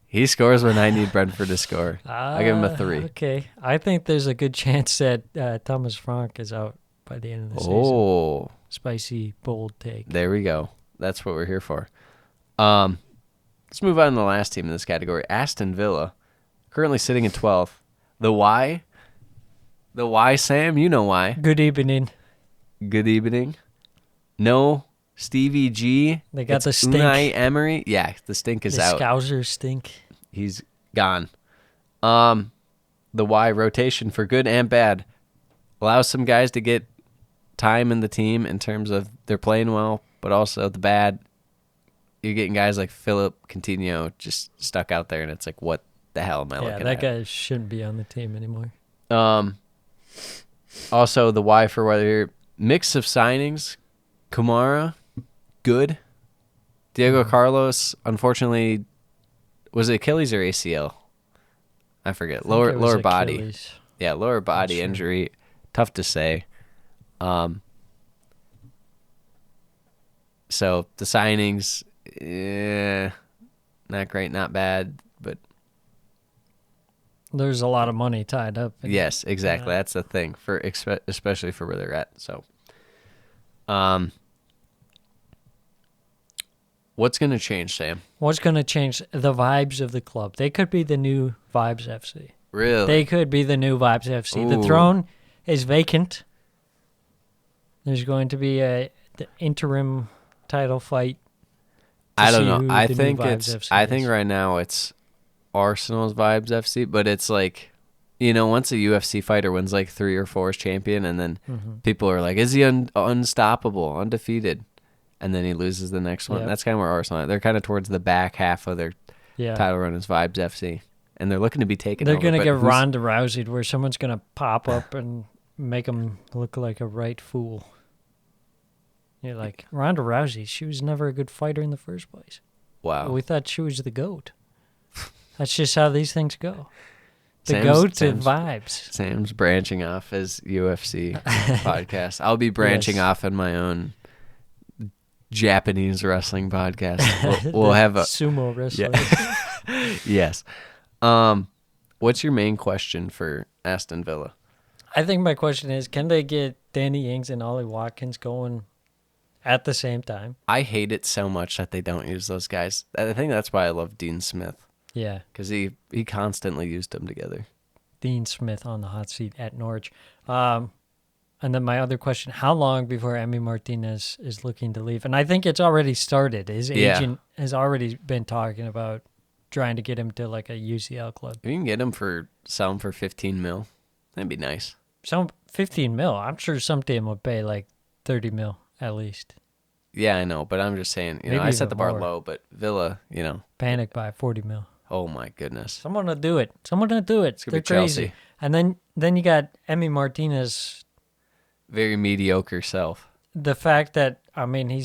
He scores when I need Brentford to score. I'll give him a 3. Okay. I think there's a good chance that Thomas Frank is out by the end of the season. Oh, Spicy, bold take. there we go. That's what we're here for. Let's move on to the last team in this category. Aston Villa, currently sitting in 12th. The why? The why, Sam? You know why. Good evening. Good evening. No Stevie G. They got It's the stink. Unai Emery. Yeah, the stink is The out. Scousers stink. He's gone. The why rotation for good and bad allows some guys to get time in the team in terms of they're playing well, but also the bad, you're getting guys like Philip Coutinho just stuck out there, and it's like, what the hell am I Yeah, looking that at? guy shouldn't be on the team anymore. Also, the why for whether mix of signings, Kamara, good. Diego Carlos, unfortunately, was it Achilles or ACL? I forget. I think it was Lower body. Achilles. Yeah, lower body sure. injury. Tough to say. So the signings, not great, not bad, but There's a lot of money tied up. Yes, exactly. That's the thing for especially for where they're at. So, what's going to change, Sam? What's going to change the vibes of the club? They could be the new Vibes FC. Really? They could be the new Vibes FC. The Ooh. throne is vacant. There's going to be the interim title fight. I don't see know. who I the new think Vibes it's. FC I think is. right now it's Arsenal's Vibes FC, but it's like, once a UFC fighter wins like 3 or 4 as champion, and then people are like, "Is he unstoppable, undefeated?" And then he loses the next one. Yep. That's kind of where Arsenal. They're kind of towards the back half of their Yeah. title run as Vibes FC, and they're looking to be taken. They're over, going to but get who's- Ronda Rousey, where someone's going to pop up and make him look like a right fool. You're like, Ronda Rousey, she was never a good fighter in the first place. Wow. We thought she was the GOAT. That's just how these things go. The Sam's- GOAT Sam's- of vibes. Sam's branching off as UFC podcast. I'll be branching Yes. off in my own Japanese wrestling podcast. We'll The have a sumo wrestler. yes. What's your main question for Aston Villa? I think my question is, can they get Danny Ings and Ollie Watkins going at the same time? I hate it so much that they don't use those guys. I think that's why I love Dean Smith, Yeah. because he constantly used them together. Dean Smith on the hot seat at Norwich. And then my other question, how long before Emi Martinez is looking to leave? And I think it's already started. His Yeah. agent has already been talking about trying to get him to like a UCL club. If you can get him sell him for 15 mil, that'd be nice. Some 15 mil. I'm sure some team would pay like 30 mil at least. Yeah, I know, but I'm just saying, Maybe I set even the bar more. low, but Villa, Panic buy 40 mil. oh my goodness. Someone will do it. Someone will do it. It's gonna They're be crazy. Chelsea. And then you got Emi Martinez. Very mediocre self. The fact that, I mean,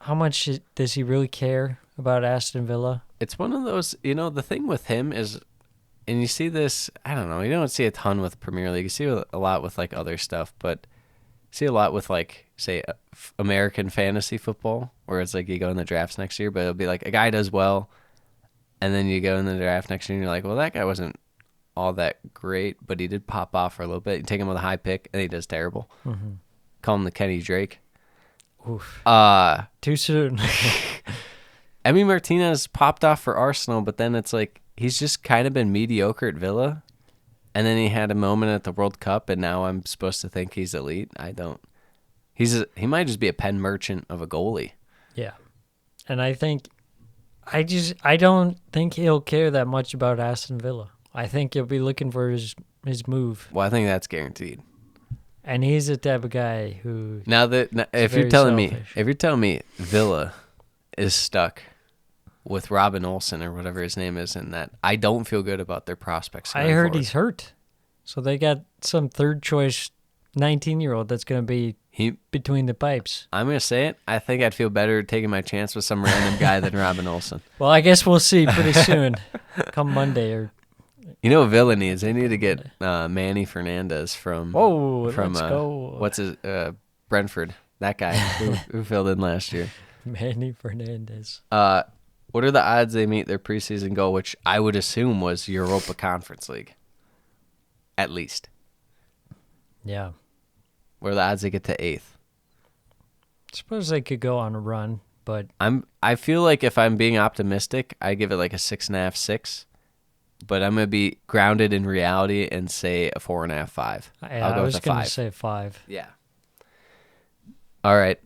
how much does he really care about Aston Villa? It's one of those, the thing with him is, and you see this, I don't know, you don't see a ton with Premier League. You see a lot with like other stuff, but you see a lot with like, say, American fantasy football, where it's like you go in the drafts next year, but it'll be like a guy does well, and then you go in the draft next year and you're like, well, that guy wasn't all that great, but he did pop off for a little bit. You take him with a high pick, and he does terrible. Mm-hmm. Call him the Kenny Drake. Oof. Uh, Too soon. Emi Martinez popped off for Arsenal, but then it's like he's just kind of been mediocre at Villa, and then he had a moment at the World Cup, and now I'm supposed to think he's elite. I don't. He might just be a pen merchant of a goalie. Yeah. And I don't think he'll care that much about Aston Villa. I think he'll be looking for his move. Well, I think that's guaranteed. And he's the type of guy who If very you're telling selfish. me Villa is stuck with Robin Olsen or whatever his name is, in that I don't feel good about their prospects. I going heard forward. he's hurt. So they got some third choice 19-year-old that's going to be between the pipes. I'm gonna say it. I think I'd feel better taking my chance with some random guy than Robin Olsen. Well, I guess we'll see pretty soon. Come Monday or You know what Villa needs? They need to get Manny Fernandez from let's go. what's his Brentford. That guy who filled in last year. Manny Fernandez. What are the odds they meet their preseason goal, which I would assume was Europa Conference League? At least. Yeah. What are the odds they get to 8th? Suppose they could go on a run, but I feel like if I'm being optimistic, I give it like a 6.5, 6. But I'm gonna be grounded in reality and say a 4.5, 5. I'll go I was with a going 5. to say 5. Yeah. All right.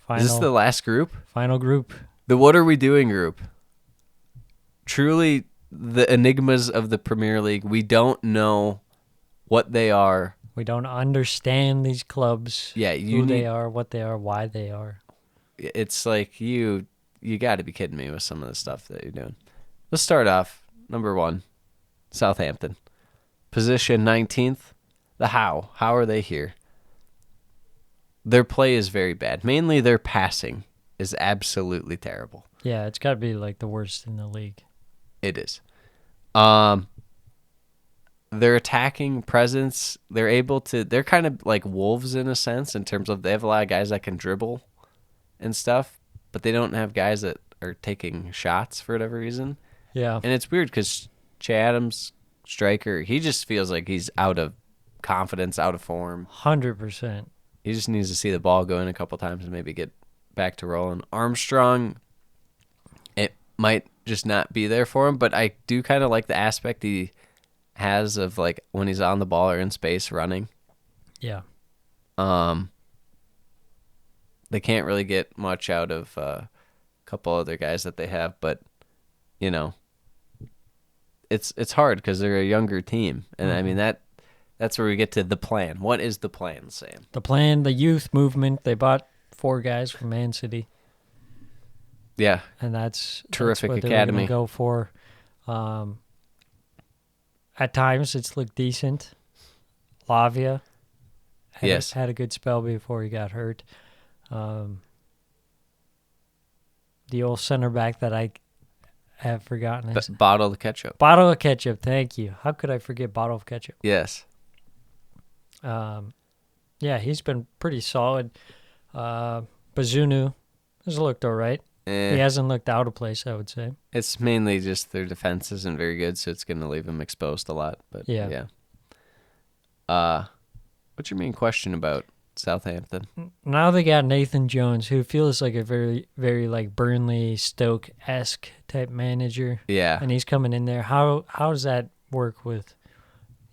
Final, Is this the last group? final group. The What Are We Doing group. Truly the enigmas of the Premier League. We don't know what they are. We don't understand these clubs. Yeah, who they are, what they are, why they are. It's like you got to be kidding me with some of the stuff that you're doing. Let's start off. Number 1, Southampton. Position 19th. How are they here? Their play is very bad. Mainly their passing is absolutely terrible. Yeah, it's got to be like the worst in the league. It is. Their attacking presence, they're kind of like Wolves in a sense, in terms of they have a lot of guys that can dribble and stuff, but they don't have guys that are taking shots for whatever reason. Yeah. And it's weird because Che Adams striker. He just feels like he's out of confidence, out of form. 100%. He just needs to see the ball go in a couple times and maybe get back to rolling. Armstrong, it might just not be there for him, but I do kind of like the aspect he has of like when he's on the ball or in space running. Yeah. They can't really get much out of a couple other guys that they have, but you know, it's hard because they're a younger team, and I mean that's where we get to the plan. What is the plan, Sam? The plan, the youth movement. They bought 4 guys from Man City, Yeah, and that's Terrific what academy. They were gonna go for. At times, it's looked decent. Lavia had a good spell before he got hurt. The old center back that I have forgotten his bottle of ketchup. Bottle of ketchup. Thank you. How could I forget bottle of ketchup? Yes. Yeah, he's been pretty solid. Bazunu has looked all right. He hasn't looked out of place, I would say. It's mainly just their defense isn't very good, so it's going to leave them exposed a lot. But yeah. What's your main question about Southampton? Now they got Nathan Jones, who feels like a very, very like Burnley, Stoke-esque type manager. Yeah. And he's coming in there. How does that work with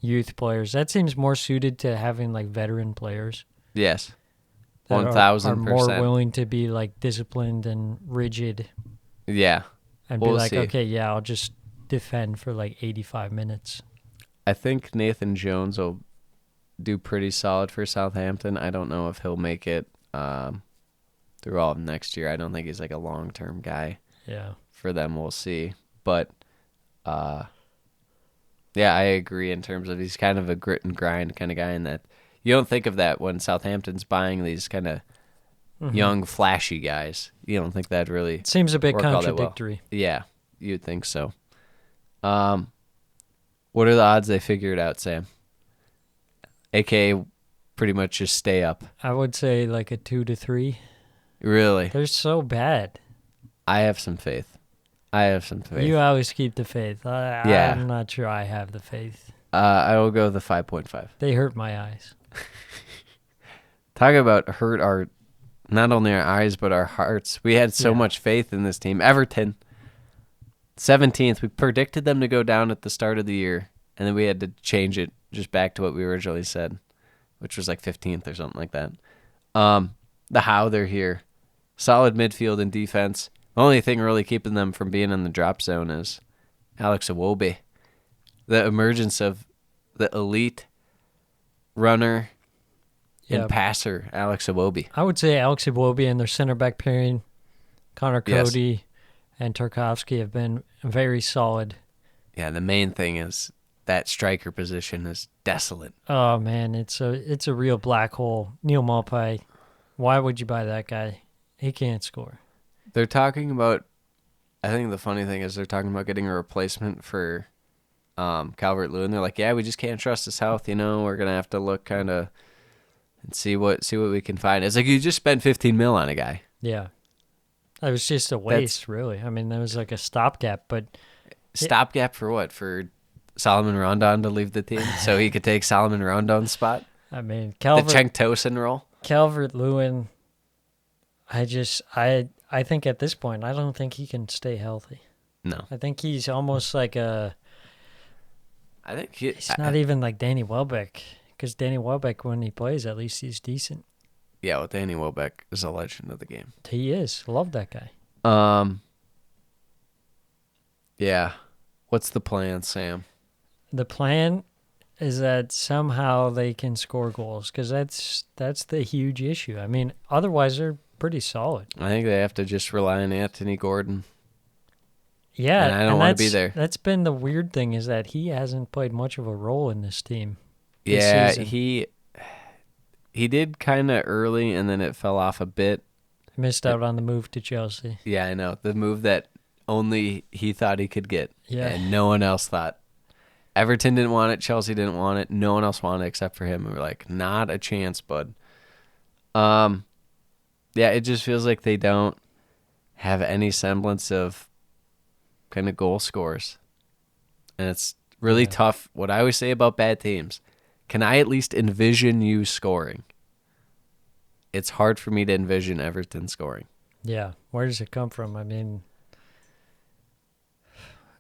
youth players? That seems more suited to having like veteran players. Yes. That 1,000%. are more willing to be like disciplined and rigid. Yeah. And We'll be like, see. okay, yeah, I'll just defend for like 85 minutes. I think Nathan Jones will do pretty solid for Southampton. I don't know if he'll make it through all of next year. I don't think he's like a long-term guy. Yeah. For them, we'll see. But, yeah, I agree in terms of he's kind of a grit and grind kind of guy in that you don't think of that when Southampton's buying these kind of young, flashy guys. You don't think that really Seems a bit work all that well. contradictory. Yeah, you'd think so. What are the odds they figure it out, Sam? AKA pretty much just stay up. I would say like a 2 to 3. Really? They're so bad. I have some faith. You always keep the faith. Yeah. I'm not sure I have the faith. I will go the 5.5. They hurt my eyes. Talk about hurt our, not only our eyes, but our hearts. We had so much faith in this team. Everton, 17th. We predicted them to go down at the start of the year, and then we had to change it just back to what we originally said, which was like 15th or something like that. The how they're here. Solid midfield and defense. The only thing really keeping them from being in the drop zone is Alex Iwobi. The emergence of the elite runner and passer, Alex Iwobi. I would say Alex Iwobi and their center back pairing, Connor Cody and Tarkovsky, have been very solid. Yeah, the main thing is that striker position is desolate. Oh man, it's a real black hole. Neil Maupay, why would you buy that guy? He can't score. They're talking about, I think the funny thing is they're talking about getting a replacement for Calvert-Lewin. They're like, yeah, we just can't trust his health, we're going to have to look kind of and see what we can find. It's like you just spent 15 mil on a guy. Yeah. It was just a waste, really. I mean, that was like a stopgap, but... Stopgap for what? For Solomon Rondon to leave the team so he could take Solomon Rondon's spot? I mean, the Cenk Tosin role? Calvert-Lewin, I think at this point, I don't think he can stay healthy. No. I think he's almost like a... I think he's not even like Danny Welbeck, because Danny Welbeck, when he plays, at least he's decent. Yeah, well, Danny Welbeck is a legend of the game. He is. Love that guy. Yeah. What's the plan, Sam? The plan is that somehow they can score goals, because that's the huge issue. I mean, otherwise they're pretty solid. I think they have to just rely on Anthony Gordon. Yeah, and I don't want to be there. That's been the weird thing, is that he hasn't played much of a role in this team. Yeah, he did kind of early, and then it fell off a bit. Missed out on the move to Chelsea. Yeah, I know. The move that only he thought he could get, and no one else thought. Everton didn't want it. Chelsea didn't want it. No one else wanted it except for him. And we're like, not a chance, bud. Yeah, it just feels like they don't have any semblance of kind of goal scores. And it's Really tough. What I always say about bad teams, can I at least envision you scoring? It's hard for me to envision Everton scoring. Yeah. Where does it come from? I mean,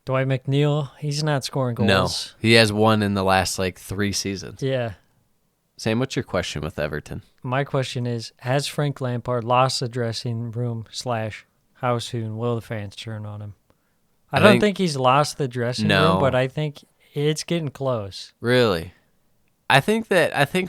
Dwight McNeil, he's not scoring goals. No, he has one in the last 3 seasons. Yeah. Sam, what's your question with Everton? My question is, has Frank Lampard lost the dressing room / how soon will the fans turn on him? I don't think he's lost the dressing room, but I think it's getting close. Really? I think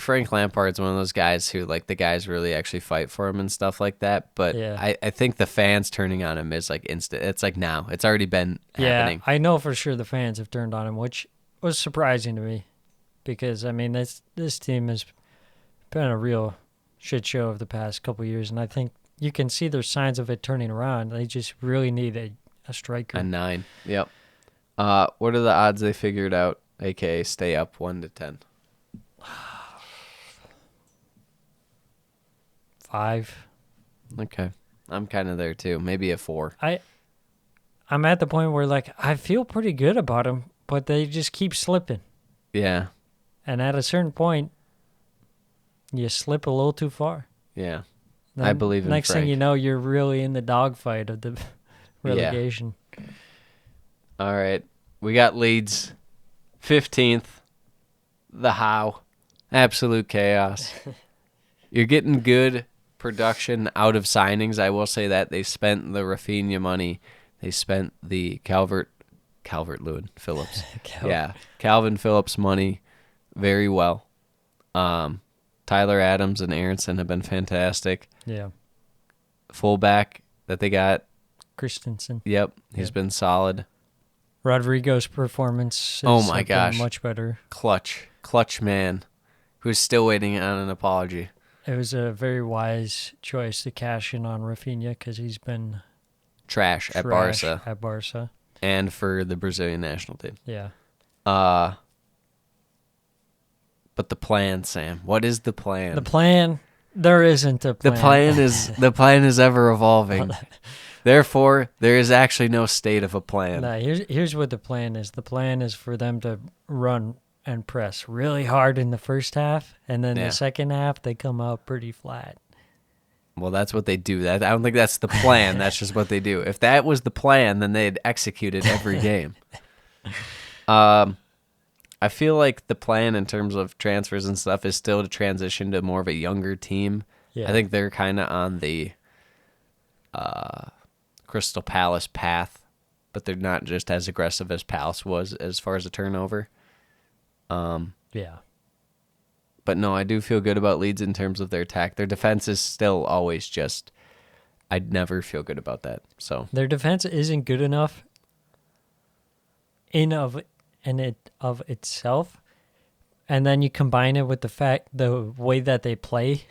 Frank Lampard's one of those guys who the guys really actually fight for him and stuff like that. But Yeah. I think the fans turning on him is instant. It's now. It's already been happening. Yeah, I know for sure the fans have turned on him, which was surprising to me because, I mean, this team has been a real shit show of the past couple of years, and I think you can see there's signs of it turning around. They just really need a striker. A 9. Yep. What are the odds they figured out, a.k.a. stay up 1 to 10? 5. Okay. I'm kind of there too. Maybe a 4. I'm at the point where I feel pretty good about them, but they just keep slipping. Yeah. And at a certain point, you slip a little too far. Yeah. Then I believe in next Frank. thing you know, you're really in the dogfight of the relegation. All right. We got Leeds 15th. The How. Absolute chaos. You're getting good production out of signings. I will say that they spent the Rafinha money. They spent the Calvert-Lewin Phillips. Calvin Phillips money very well. Tyler Adams and Aronson have been fantastic. Yeah. Fullback that they got. Christensen. Yep, he's been solid. Rodrigo's performance Oh my gosh. been much better. Clutch man who's still waiting on an apology. It was a very wise choice to cash in on Rafinha because he's been Trash at Barca At Barca. and for the Brazilian national team. Yeah. But the plan, Sam. What is the plan? The plan, there isn't a plan. The plan is ever evolving. Therefore, there is actually no state of a plan. Nah, here's what the plan is. The plan is for them to run and press really hard in the first half, and then the second half they come out pretty flat. Well, that's what they do. I don't think that's the plan. That's just what they do. If that was the plan, then they'd execute it every game. I feel like the plan in terms of transfers and stuff is still to transition to more of a younger team. Yeah. I think they're kind of on the Crystal Palace path, but they're not just as aggressive as Palace was as far as the turnover. Yeah. But no, I do feel good about Leeds in terms of their attack. Their defense is still always just, I'd never feel good about that. So Their defense isn't good enough of itself, and then you combine it with the way that they play.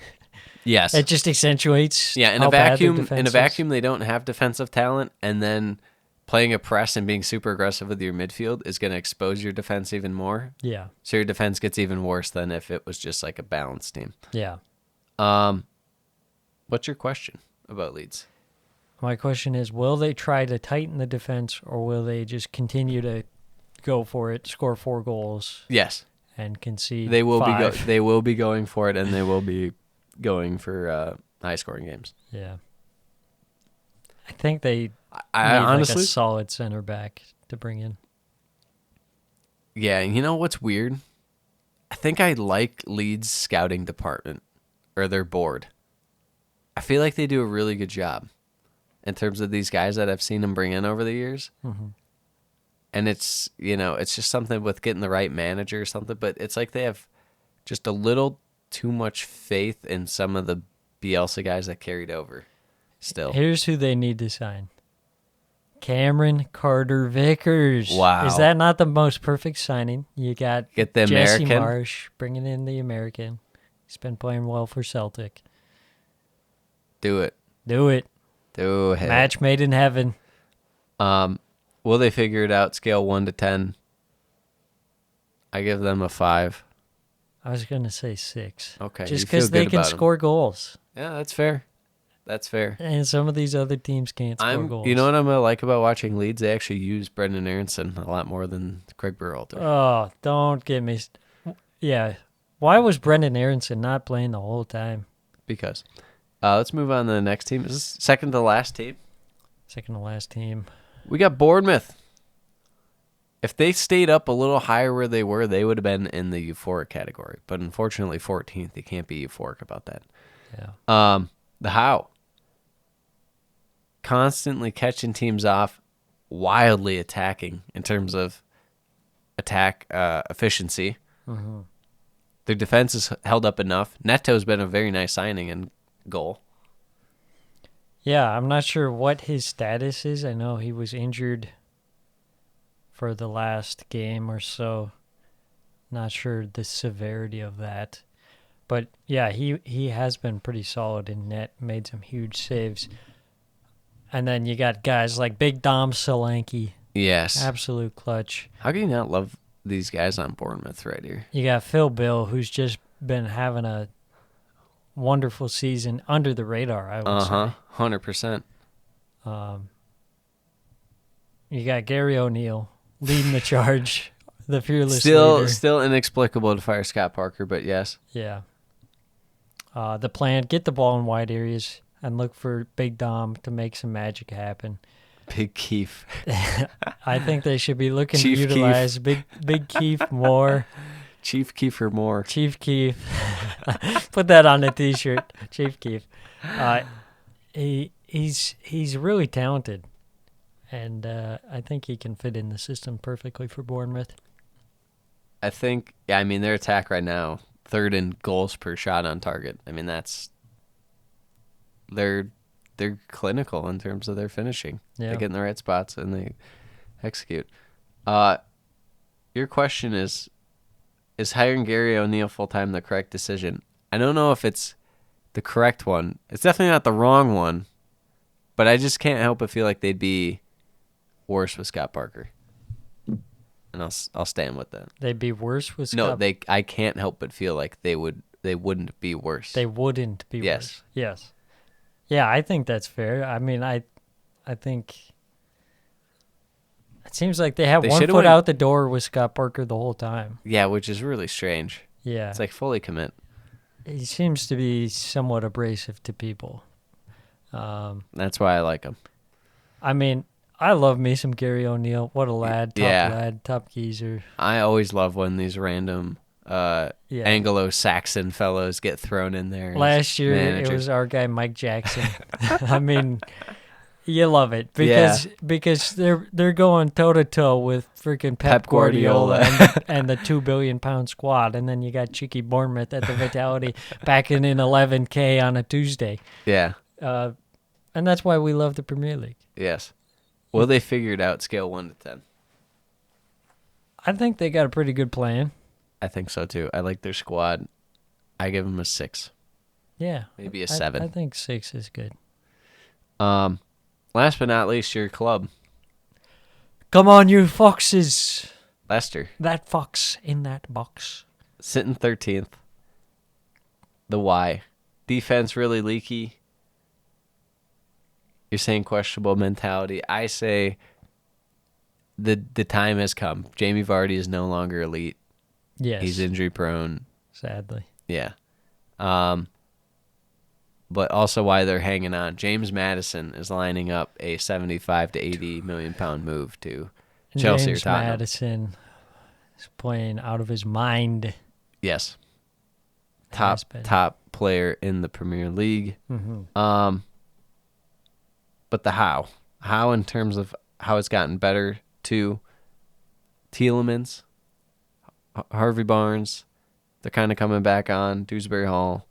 yes, It just accentuates. yeah. In how a bad their vacuum, defense is. they don't have defensive talent, and then playing a press and being super aggressive with your midfield is going to expose your defense even more. Yeah. So your defense gets even worse than if it was just like a balanced team. Yeah. What's your question about Leeds? My question is, will they try to tighten the defense, or will they just continue to go for it, score 4 goals, Yes, and concede they will 5? they will be going for it, and they will be going for high scoring games. Yeah. I think they I need honestly, a solid center back to bring in. yeah. You know what's weird? I think I like Leeds' scouting department or their board. I feel like they do a really good job in terms of these guys that I've seen them bring in over the years. Mm-hmm. And it's just something with getting the right manager or something. But it's like they have just a little too much faith in some of the Bielsa guys that carried over. Still, Here's who they need to sign. Cameron Carter-Vickers. Wow. Is that not the most perfect signing? You got Get the Jesse American. Marsh bringing in the American. He's been playing well for Celtic. Do it. Do it. Do it. Match made in heaven. Will they figure it out? Scale 1 to 10. I give them a 5. I was going to say 6. Okay, Just you feel because they good can about 'em. score goals. Yeah, that's fair. That's fair. And some of these other teams can't score goals. You know what I'm gonna like about watching Leeds? They actually use Brendan Aronson a lot more than Craig Berhalter. Oh, don't get me. Yeah. Why was Brendan Aronson not playing the whole time? Because. Let's move on to the next team. Is this second to last team? Second to last team. We got Bournemouth. If they stayed up a little higher where they were, they would have been in the euphoric category. But unfortunately, 14th. You can't be euphoric about that. Yeah. The How. Constantly catching teams off, wildly attacking in terms of attack efficiency. Mm-hmm. Their defense is held up enough. Neto's been a very nice signing and goal. Yeah, I'm not sure what his status is. I know he was injured for the last game or so. Not sure the severity of that. But yeah, he has been pretty solid in net, made some huge saves. And then you got guys like Big Dom Solanke. Yes. Absolute clutch. How can you not love these guys on Bournemouth right here? You got Phil Bill, who's just been having a wonderful season under the radar, I would say. 100%. You got Gary O'Neill leading the charge, the fearless leader. Still inexplicable to fire Scott Parker, but yes. Yeah. The plan, get the ball in wide areas and look for Big Dom to make some magic happen. Big Keith. I think they should be looking Chief to utilize Big Keith more. Chief Kiefer Moore. Chief Keith. Put that on a T-shirt. Chief Keith. He's really talented, and I think he can fit in the system perfectly for Bournemouth. I think, their attack right now, third in goals per shot on target. I mean, they're clinical in terms of their finishing. Yeah. They get in the right spots and they execute. Your question is hiring Gary O'Neill full-time the correct decision? I don't know if it's the correct one. It's definitely not the wrong one, but I just can't help but feel like they'd be worse with Scott Parker. And I'll stand with that. They'd be worse with Scott? No, I can't help but feel like they wouldn't be worse. They wouldn't be Yes. worse. Yes. Yeah, I think that's fair. I mean, I think it seems like they have They one should've foot went- out the door with Scott Parker the whole time. Yeah, which is really strange. Yeah. It's like fully commit. He seems to be somewhat abrasive to people. That's why I like him. I mean, I love me some Gary O'Neill. What a lad. Top geezer. I always love when these random Anglo-Saxon fellows get thrown in there. as Last year, managers. it was our guy Mike Jackson. I mean, you love it because they're going toe to toe with freaking Pep Guardiola and the 2 billion pound squad, and then you got cheeky Bournemouth at the Vitality backing in 11K on a Tuesday. Yeah. And that's why we love the Premier League. Yes. Well, they figured out scale 1 to 10. I think they got a pretty good plan. I think so too. I like their squad. I give them a 6. Yeah. Maybe a 7. I think 6 is good. Last but not least, your club, Come on, you foxes. Leicester, That fox in that box. sitting 13th. The why? Defense really leaky. You're saying questionable mentality. I say the time has come. Jamie Vardy is no longer elite. Yes. He's injury prone. Sadly. Yeah. But also why they're hanging on. James Maddison is lining up a 75 to 80 million pound move to Chelsea James or Tottenham. Madison is playing out of his mind. Yes. Has been. Top player in the Premier League. Mm-hmm. But the how in terms of how it's gotten better to Tielemans, Harvey Barnes, they're kind of coming back on Dewsbury Hall.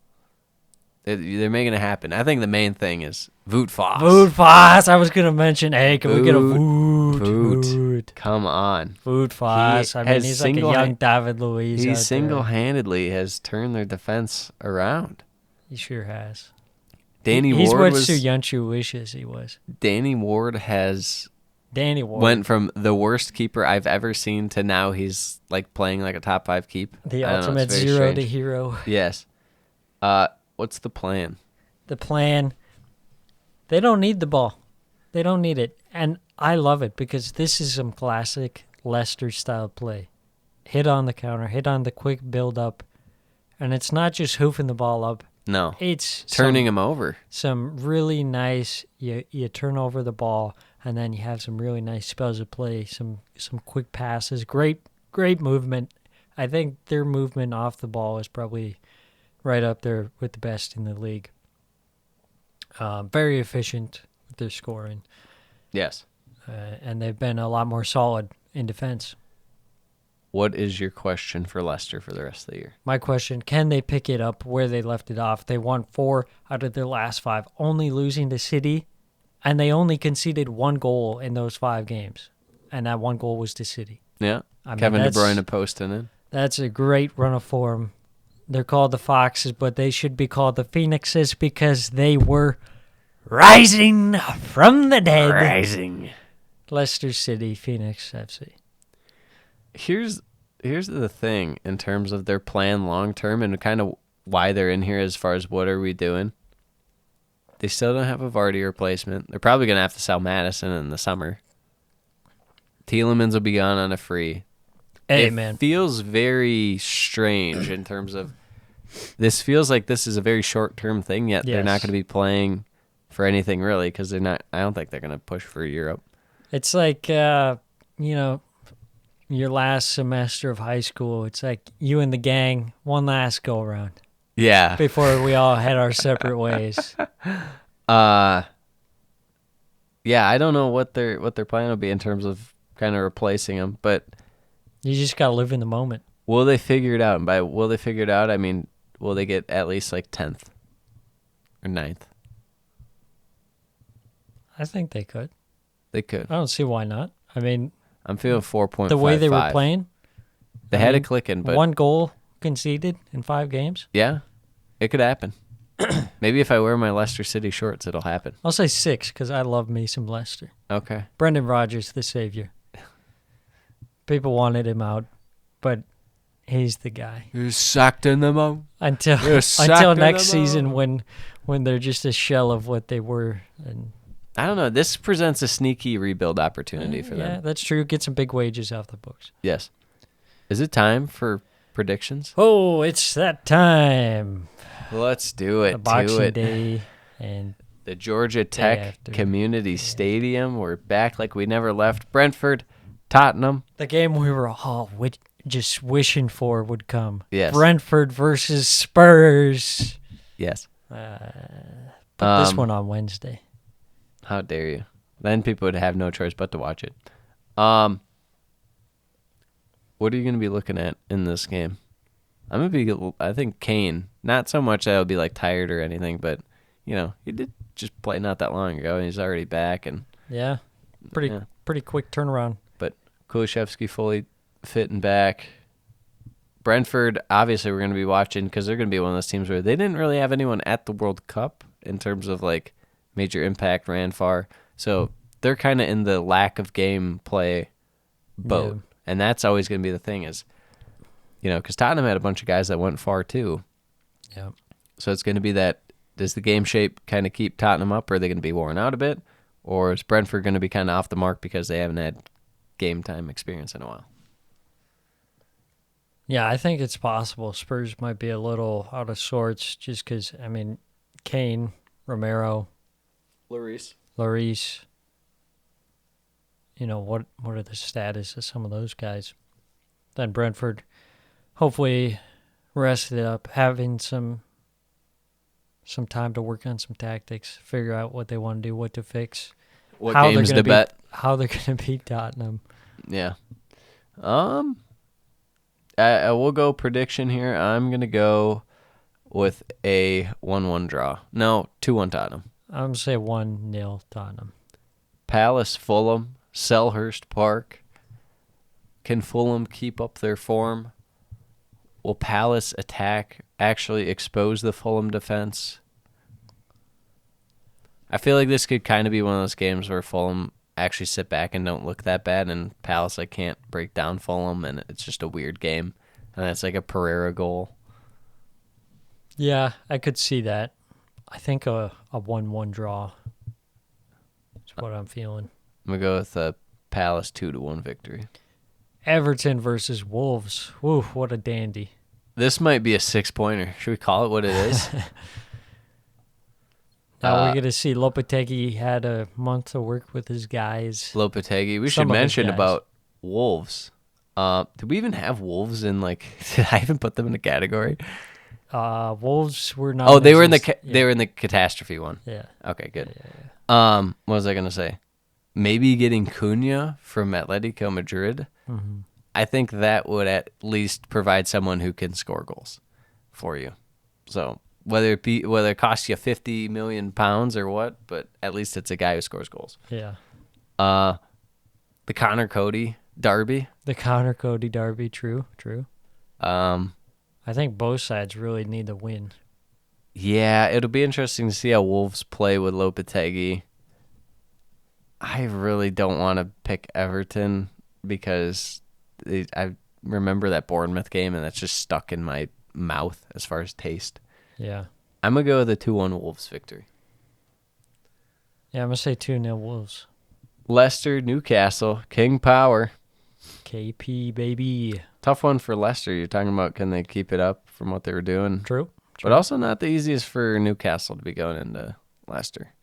They're making it happen. I think the main thing is Wout Faes. Wout Faes. I was going to mention, hey, can we get a Wout? Wout. Come on. Wout Faes. I mean, he's like a young David Luiz. He single-handedly has turned their defense around. He sure has. Danny He's Ward what Suyanchu wishes he was. Danny Ward went from the worst keeper I've ever seen to now he's like playing like a top 5 keep. The I don't know, ultimate it's very zero to strange. hero. Yes. What's the plan? The plan, They don't need the ball. They don't need it. And I love it because this is some classic Leicester-style play. Hit on the counter, hit on the quick build-up. And it's not just hoofing the ball up. No. It's Turning him over. some really nice, you turn over the ball, and then you have some really nice spells of play, some quick passes, great movement. I think their movement off the ball is probably right up there with the best in the league. Very efficient with their scoring, Yes. and they've been a lot more solid in defense. What is your question for Leicester for the rest of the year? My question, can they pick it up where they left it off? They won 4 out of their last 5, only losing to City, and they only conceded 1 goal in those 5 games, and that 1 goal was to City. Yeah. I mean, Kevin De that's- Bruyne posting it. That's a great run of form. They're called the Foxes, but they should be called the Phoenixes because they were rising from the dead. Rising. Leicester City, Phoenix FC. Here's the thing in terms of their plan long term and kind of why they're in here as far as what are we doing. They still don't have a Vardy replacement. They're probably going to have to sell Madison in the summer. Tielemans will be gone on a free. Hey, it man. feels very strange in terms of this feels like this is a very short-term thing, yet they're not Yes. going to be playing for anything really because they're not. I don't think they're going to push for Europe. It's like, your last semester of high school. It's like you and the gang, one last go around Yeah. before we all head our separate ways. Yeah, I don't know what their plan will be in terms of kind of replacing him, but You just got to live in the moment. will they figure it out? And by will they figure it out, I mean, will they get at least like 10th or 9th? I think they could. They could. I don't see why not. I mean, I'm feeling 4.55. the way they were playing, They I had mean, it clicking, but 1 goal conceded in 5 games. yeah, it could happen. Maybe if I wear my Leicester City shorts, it'll happen. I'll say 6 because I love me some Leicester. Okay. Brendan Rodgers, the savior. People wanted him out, but he's the guy. You're sucked in the mouth. Until You're sucked until in next the season mouth. when they're just a shell of what they were. And I don't know. This presents a sneaky rebuild opportunity for yeah, them. that's true. Get some big wages off the books. Yes. Is it time for predictions? Oh, it's that time. Let's do it. The Do Boxing it. Day and The Georgia Tech after. Community Stadium. We're back like we never left. Brentford, Tottenham. the game we were all just wishing for would come. Yes. Brentford versus Spurs. Yes. Put this one on Wednesday. How dare you? Then people would have no choice but to watch it. What are you going to be looking at in this game? I think Kane. Not so much that I'll be like tired or anything, but he did just play not that long ago, and he's already back. And Yeah. Pretty quick turnaround. but Kulishevsky fully fit and back. Brentford, obviously, we're going to be watching because they're going to be one of those teams where they didn't really have anyone at the World Cup in terms of like major impact, ran far. So they're kind of in the lack of game play boat. Yeah. And that's always going to be the thing is, because Tottenham had a bunch of guys that went far too. Yeah. So it's going to be that, does the game shape kind of keep Tottenham up, or are they going to be worn out a bit? Or is Brentford going to be kind of off the mark because they haven't had game time experience in a while? Yeah, I think it's possible. Spurs might be a little out of sorts just because, Kane, Romero, Lloris. What are the status of some of those guys? Then Brentford, hopefully rested up, having some time to work on some tactics, figure out what they want to do, what to fix, What how they're games gonna to bet? how they're going to beat Tottenham. Yeah. I will go prediction here. I'm going to go with a 1-1 draw. No, 2-1 Tottenham. I'm going to say 1-0 Tottenham. Palace, Fulham, Selhurst Park. Can Fulham keep up their form? Will Palace attack actually expose the Fulham defense? I feel like this could kind of be one of those games where Fulham actually sit back and don't look that bad, and Palace can't break down Fulham, and it's just a weird game. And that's like a Pereira goal. Yeah, I could see that. I think a 1-1 draw what I'm feeling. I'm going to go with a Palace 2-1 victory. Everton versus Wolves. Woo, what a dandy. This might be a 6-pointer. Should we call it what it is? Now we're going to see Lopetegui had a month to work with his guys. Lopetegui. We should Some of his mention guys. about Wolves. Did we even have Wolves in, like, did I even put them in a category? Wolves were not. Oh, they were in the catastrophe one. Yeah. Okay, good. What was I going to say? Maybe getting Cunha from Atletico Madrid. Mm-hmm. I think that would at least provide someone who can score goals for you. So whether it costs you £50 million or what, but at least it's a guy who scores goals. Yeah. The Connor Cody derby. The Connor Cody derby. True. Um, I think both sides really need to win. yeah, it'll be interesting to see how Wolves play with Lopetegui. I really don't want to pick Everton because I remember that Bournemouth game, and that's just stuck in my mouth as far as taste. Yeah. I'm going to go with a 2-1 Wolves victory. Yeah, I'm going to say 2-0 Wolves. Leicester, Newcastle, King Power. KP, baby. Tough one for Leicester. You're talking about can they keep it up from what they were doing? True. But also not the easiest for Newcastle to be going into Leicester.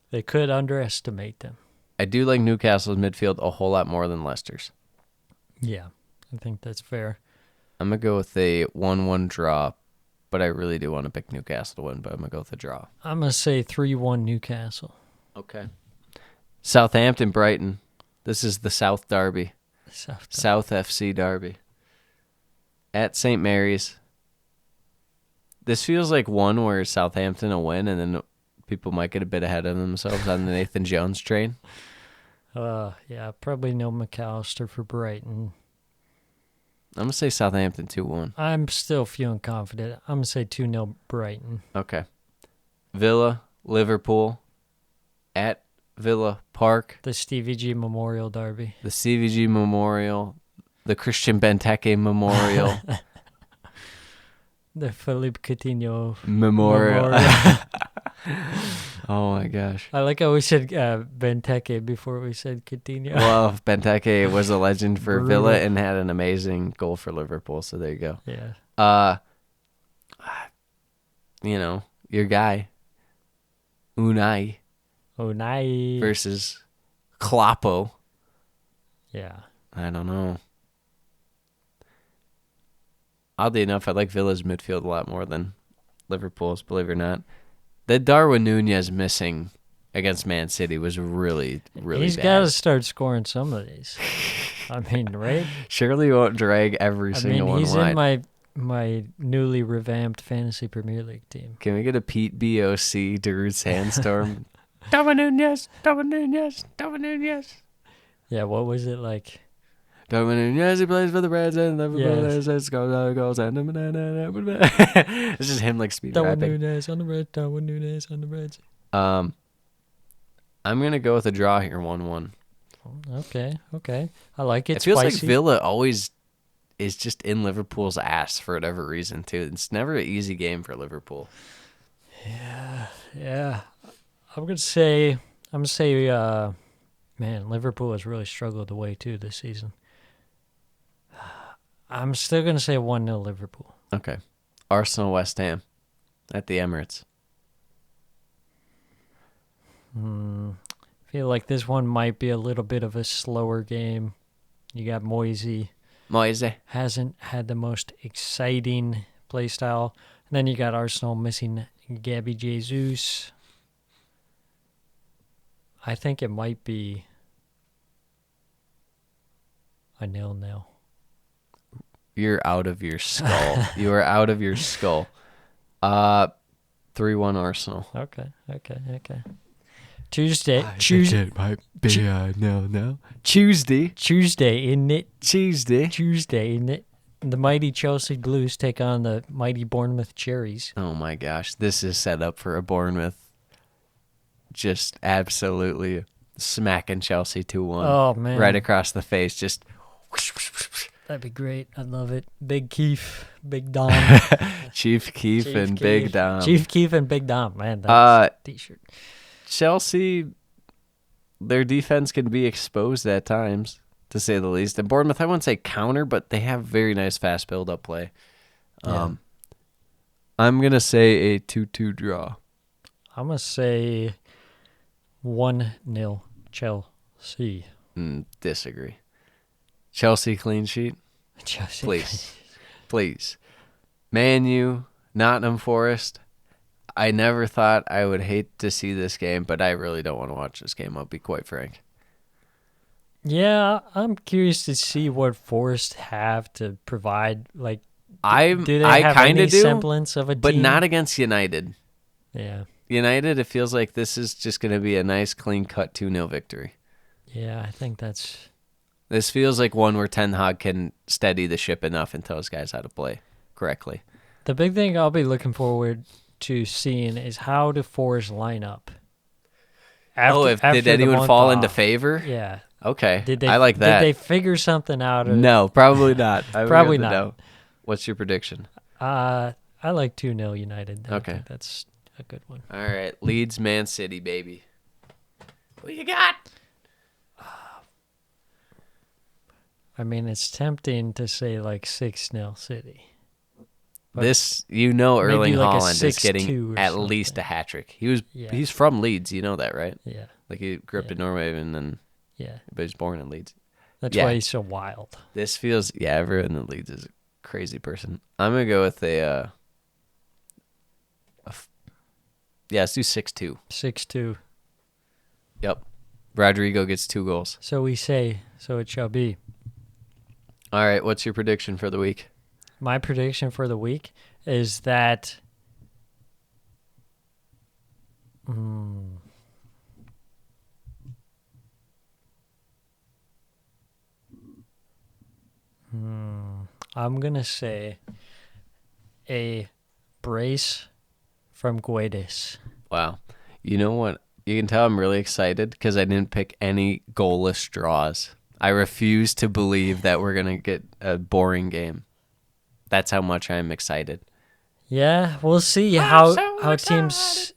They could underestimate them. I do like Newcastle's midfield a whole lot more than Leicester's. Yeah, I think that's fair. I'm going to go with a 1-1 draw, but I really do want to pick Newcastle to win, but I'm going to go with a draw. I'm going to say 3-1 Newcastle. Okay. Southampton, Brighton. This is the South Derby. South FC Derby. At St. Mary's. This feels like one where Southampton will win, and then people might get a bit ahead of themselves on the Nathan Jones train. Yeah, probably no McAllister for Brighton. I'm going to say Southampton 2-1. I'm still feeling confident. I'm going to say 2-0 Brighton. Okay. Villa, Liverpool. At Villa Park. The Stevie G Memorial Derby. The CVG Memorial. The Christian Benteke Memorial. The Philippe Coutinho Memorial. Oh my gosh. I like how we said Benteke before we said Coutinho. Well, Benteke was a legend for Brutal. Villa and had an amazing goal for Liverpool, so there you go. Yeah. Your guy, Unai Unai. versus Kloppo. Yeah. I don't know. Oddly enough, I like Villa's midfield a lot more than Liverpool's, believe it or not. The Darwin Nunez missing against Man City was really, really He's bad. got to start scoring some of these. I mean, right? Surely won't drag every single one he's wide. in my newly revamped fantasy Premier League team. Can we get a Pete BOC Darude Sandstorm? Darwin Nunez, Darwin Nunez, Darwin Nunez. Yeah, what was it like? Darwin Nunez, he plays for the Reds and Liverpool. Yes. Goes and it's just him like speed Darwin rapping. Nunez on the Reds. Darwin Nunez on the Reds. I'm gonna go with a draw here, 1-1. Okay. I like it. It feels spicy. like Villa always is just in Liverpool's ass for whatever reason too. It's never an easy game for Liverpool. Yeah. I'm gonna say, man, Liverpool has really struggled away too this season. I'm still gonna say 1-0 Liverpool. Okay. Arsenal West Ham at the Emirates. Feel like this one might be a little bit of a slower game. You got Moisey. Moise. Hasn't had the most exciting play style. And then you got Arsenal missing Gabby Jesus. I think it might be a 0-0. You're out of your skull. You are out of your skull. 3-1 Arsenal. Okay. Tuesday, it might be no. Tuesday, isn't it? Tuesday. Tuesday, isn't it? The mighty Chelsea Blues take on the mighty Bournemouth Cherries. Oh my gosh, this is set up for a Bournemouth. Just absolutely smacking Chelsea 2-1. Oh, man. Right across the face, just. That'd be great. I'd love it. Big Keith, Big Dom. Chief Keef and Big Dom. Chief Keef and Big Dom, man. That's a t-shirt. Chelsea, their defense can be exposed at times, to say the least. And Bournemouth, I wouldn't say counter, but they have very nice fast build-up play. I'm going to say a 2-2 draw. I'm going to say 1-0 Chelsea. Disagree. Chelsea clean sheet? Chelsea. Please. Please. Man U, Nottingham Forest. I never thought I would hate to see this game, but I really don't want to watch this game, I'll be quite frank. Yeah, I'm curious to see what Forest have to provide. Like, do they I have kind any of do, semblance of a but team? not against United. Yeah. United, it feels like this is just going to be a nice, clean-cut 2-0 victory. Yeah, I think that's... This feels like one where Ten Hag can steady the ship enough and tell his guys how to play correctly. The big thing I'll be looking forward to seeing is how do Forest line up? Did anyone fall into favor? Yeah. Okay, I like that. Did they figure something out? No, probably not. Probably not. Know. What's your prediction? I like 2-0 United. I Okay. think that's a good one. All right, Leeds, Man City, baby. Who you got? I mean, it's tempting to say like 6-0 City. But This, Erling like a Haaland is 6-2 getting or at something. least a hat trick. Yeah. He's from Leeds, you know that, right? Yeah, Like he grew up Yeah. in Norway and then, yeah. but he's born in Leeds. That's Yeah. why he's so wild. This feels, everyone in Leeds is a crazy person. I'm gonna go with let's do 6-2. 6-2. Yep, Rodrigo gets 2 goals. So we say, so it shall be. All right, what's your prediction for the week? My prediction for the week is that I'm going to say a brace from Guedes. Wow, you know what? You can tell I'm really excited because I didn't pick any goalless draws. I refuse to believe that we're gonna get a boring game. That's how much I'm excited. Yeah, we'll see how teams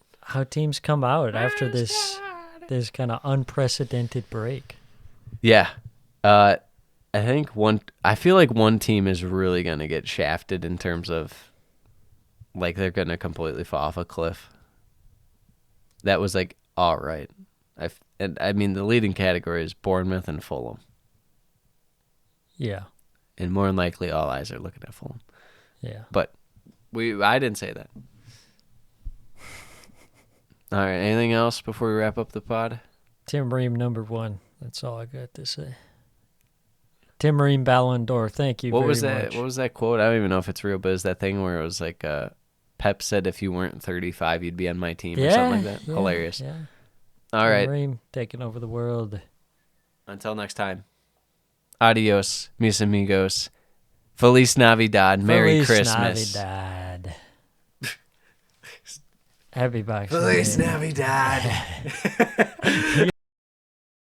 come out after this kind of unprecedented break. Yeah, I feel like one team is really gonna get shafted in terms of, like, they're gonna completely fall off a cliff. That was like all right. I mean the leading category is Bournemouth and Fulham, Yeah, and more than likely all eyes are looking at Fulham. yeah. But I didn't say that. All right. Anything else before we wrap up the pod? Tim Ream #1. That's all I got to say. Tim Ream Ballon d'Or. Thank you What very was that? much. What was that quote? I don't even know if it's real, but is that thing where it was like, Pep said if you weren't 35, you'd be on my team or something like that? Yeah, Hilarious. Yeah. All right. Tim Ream taking over the world. Until next time. Adios, mis amigos. Feliz Navidad. Merry Feliz Christmas. Navidad. Happy Boxing Feliz Day. Navidad.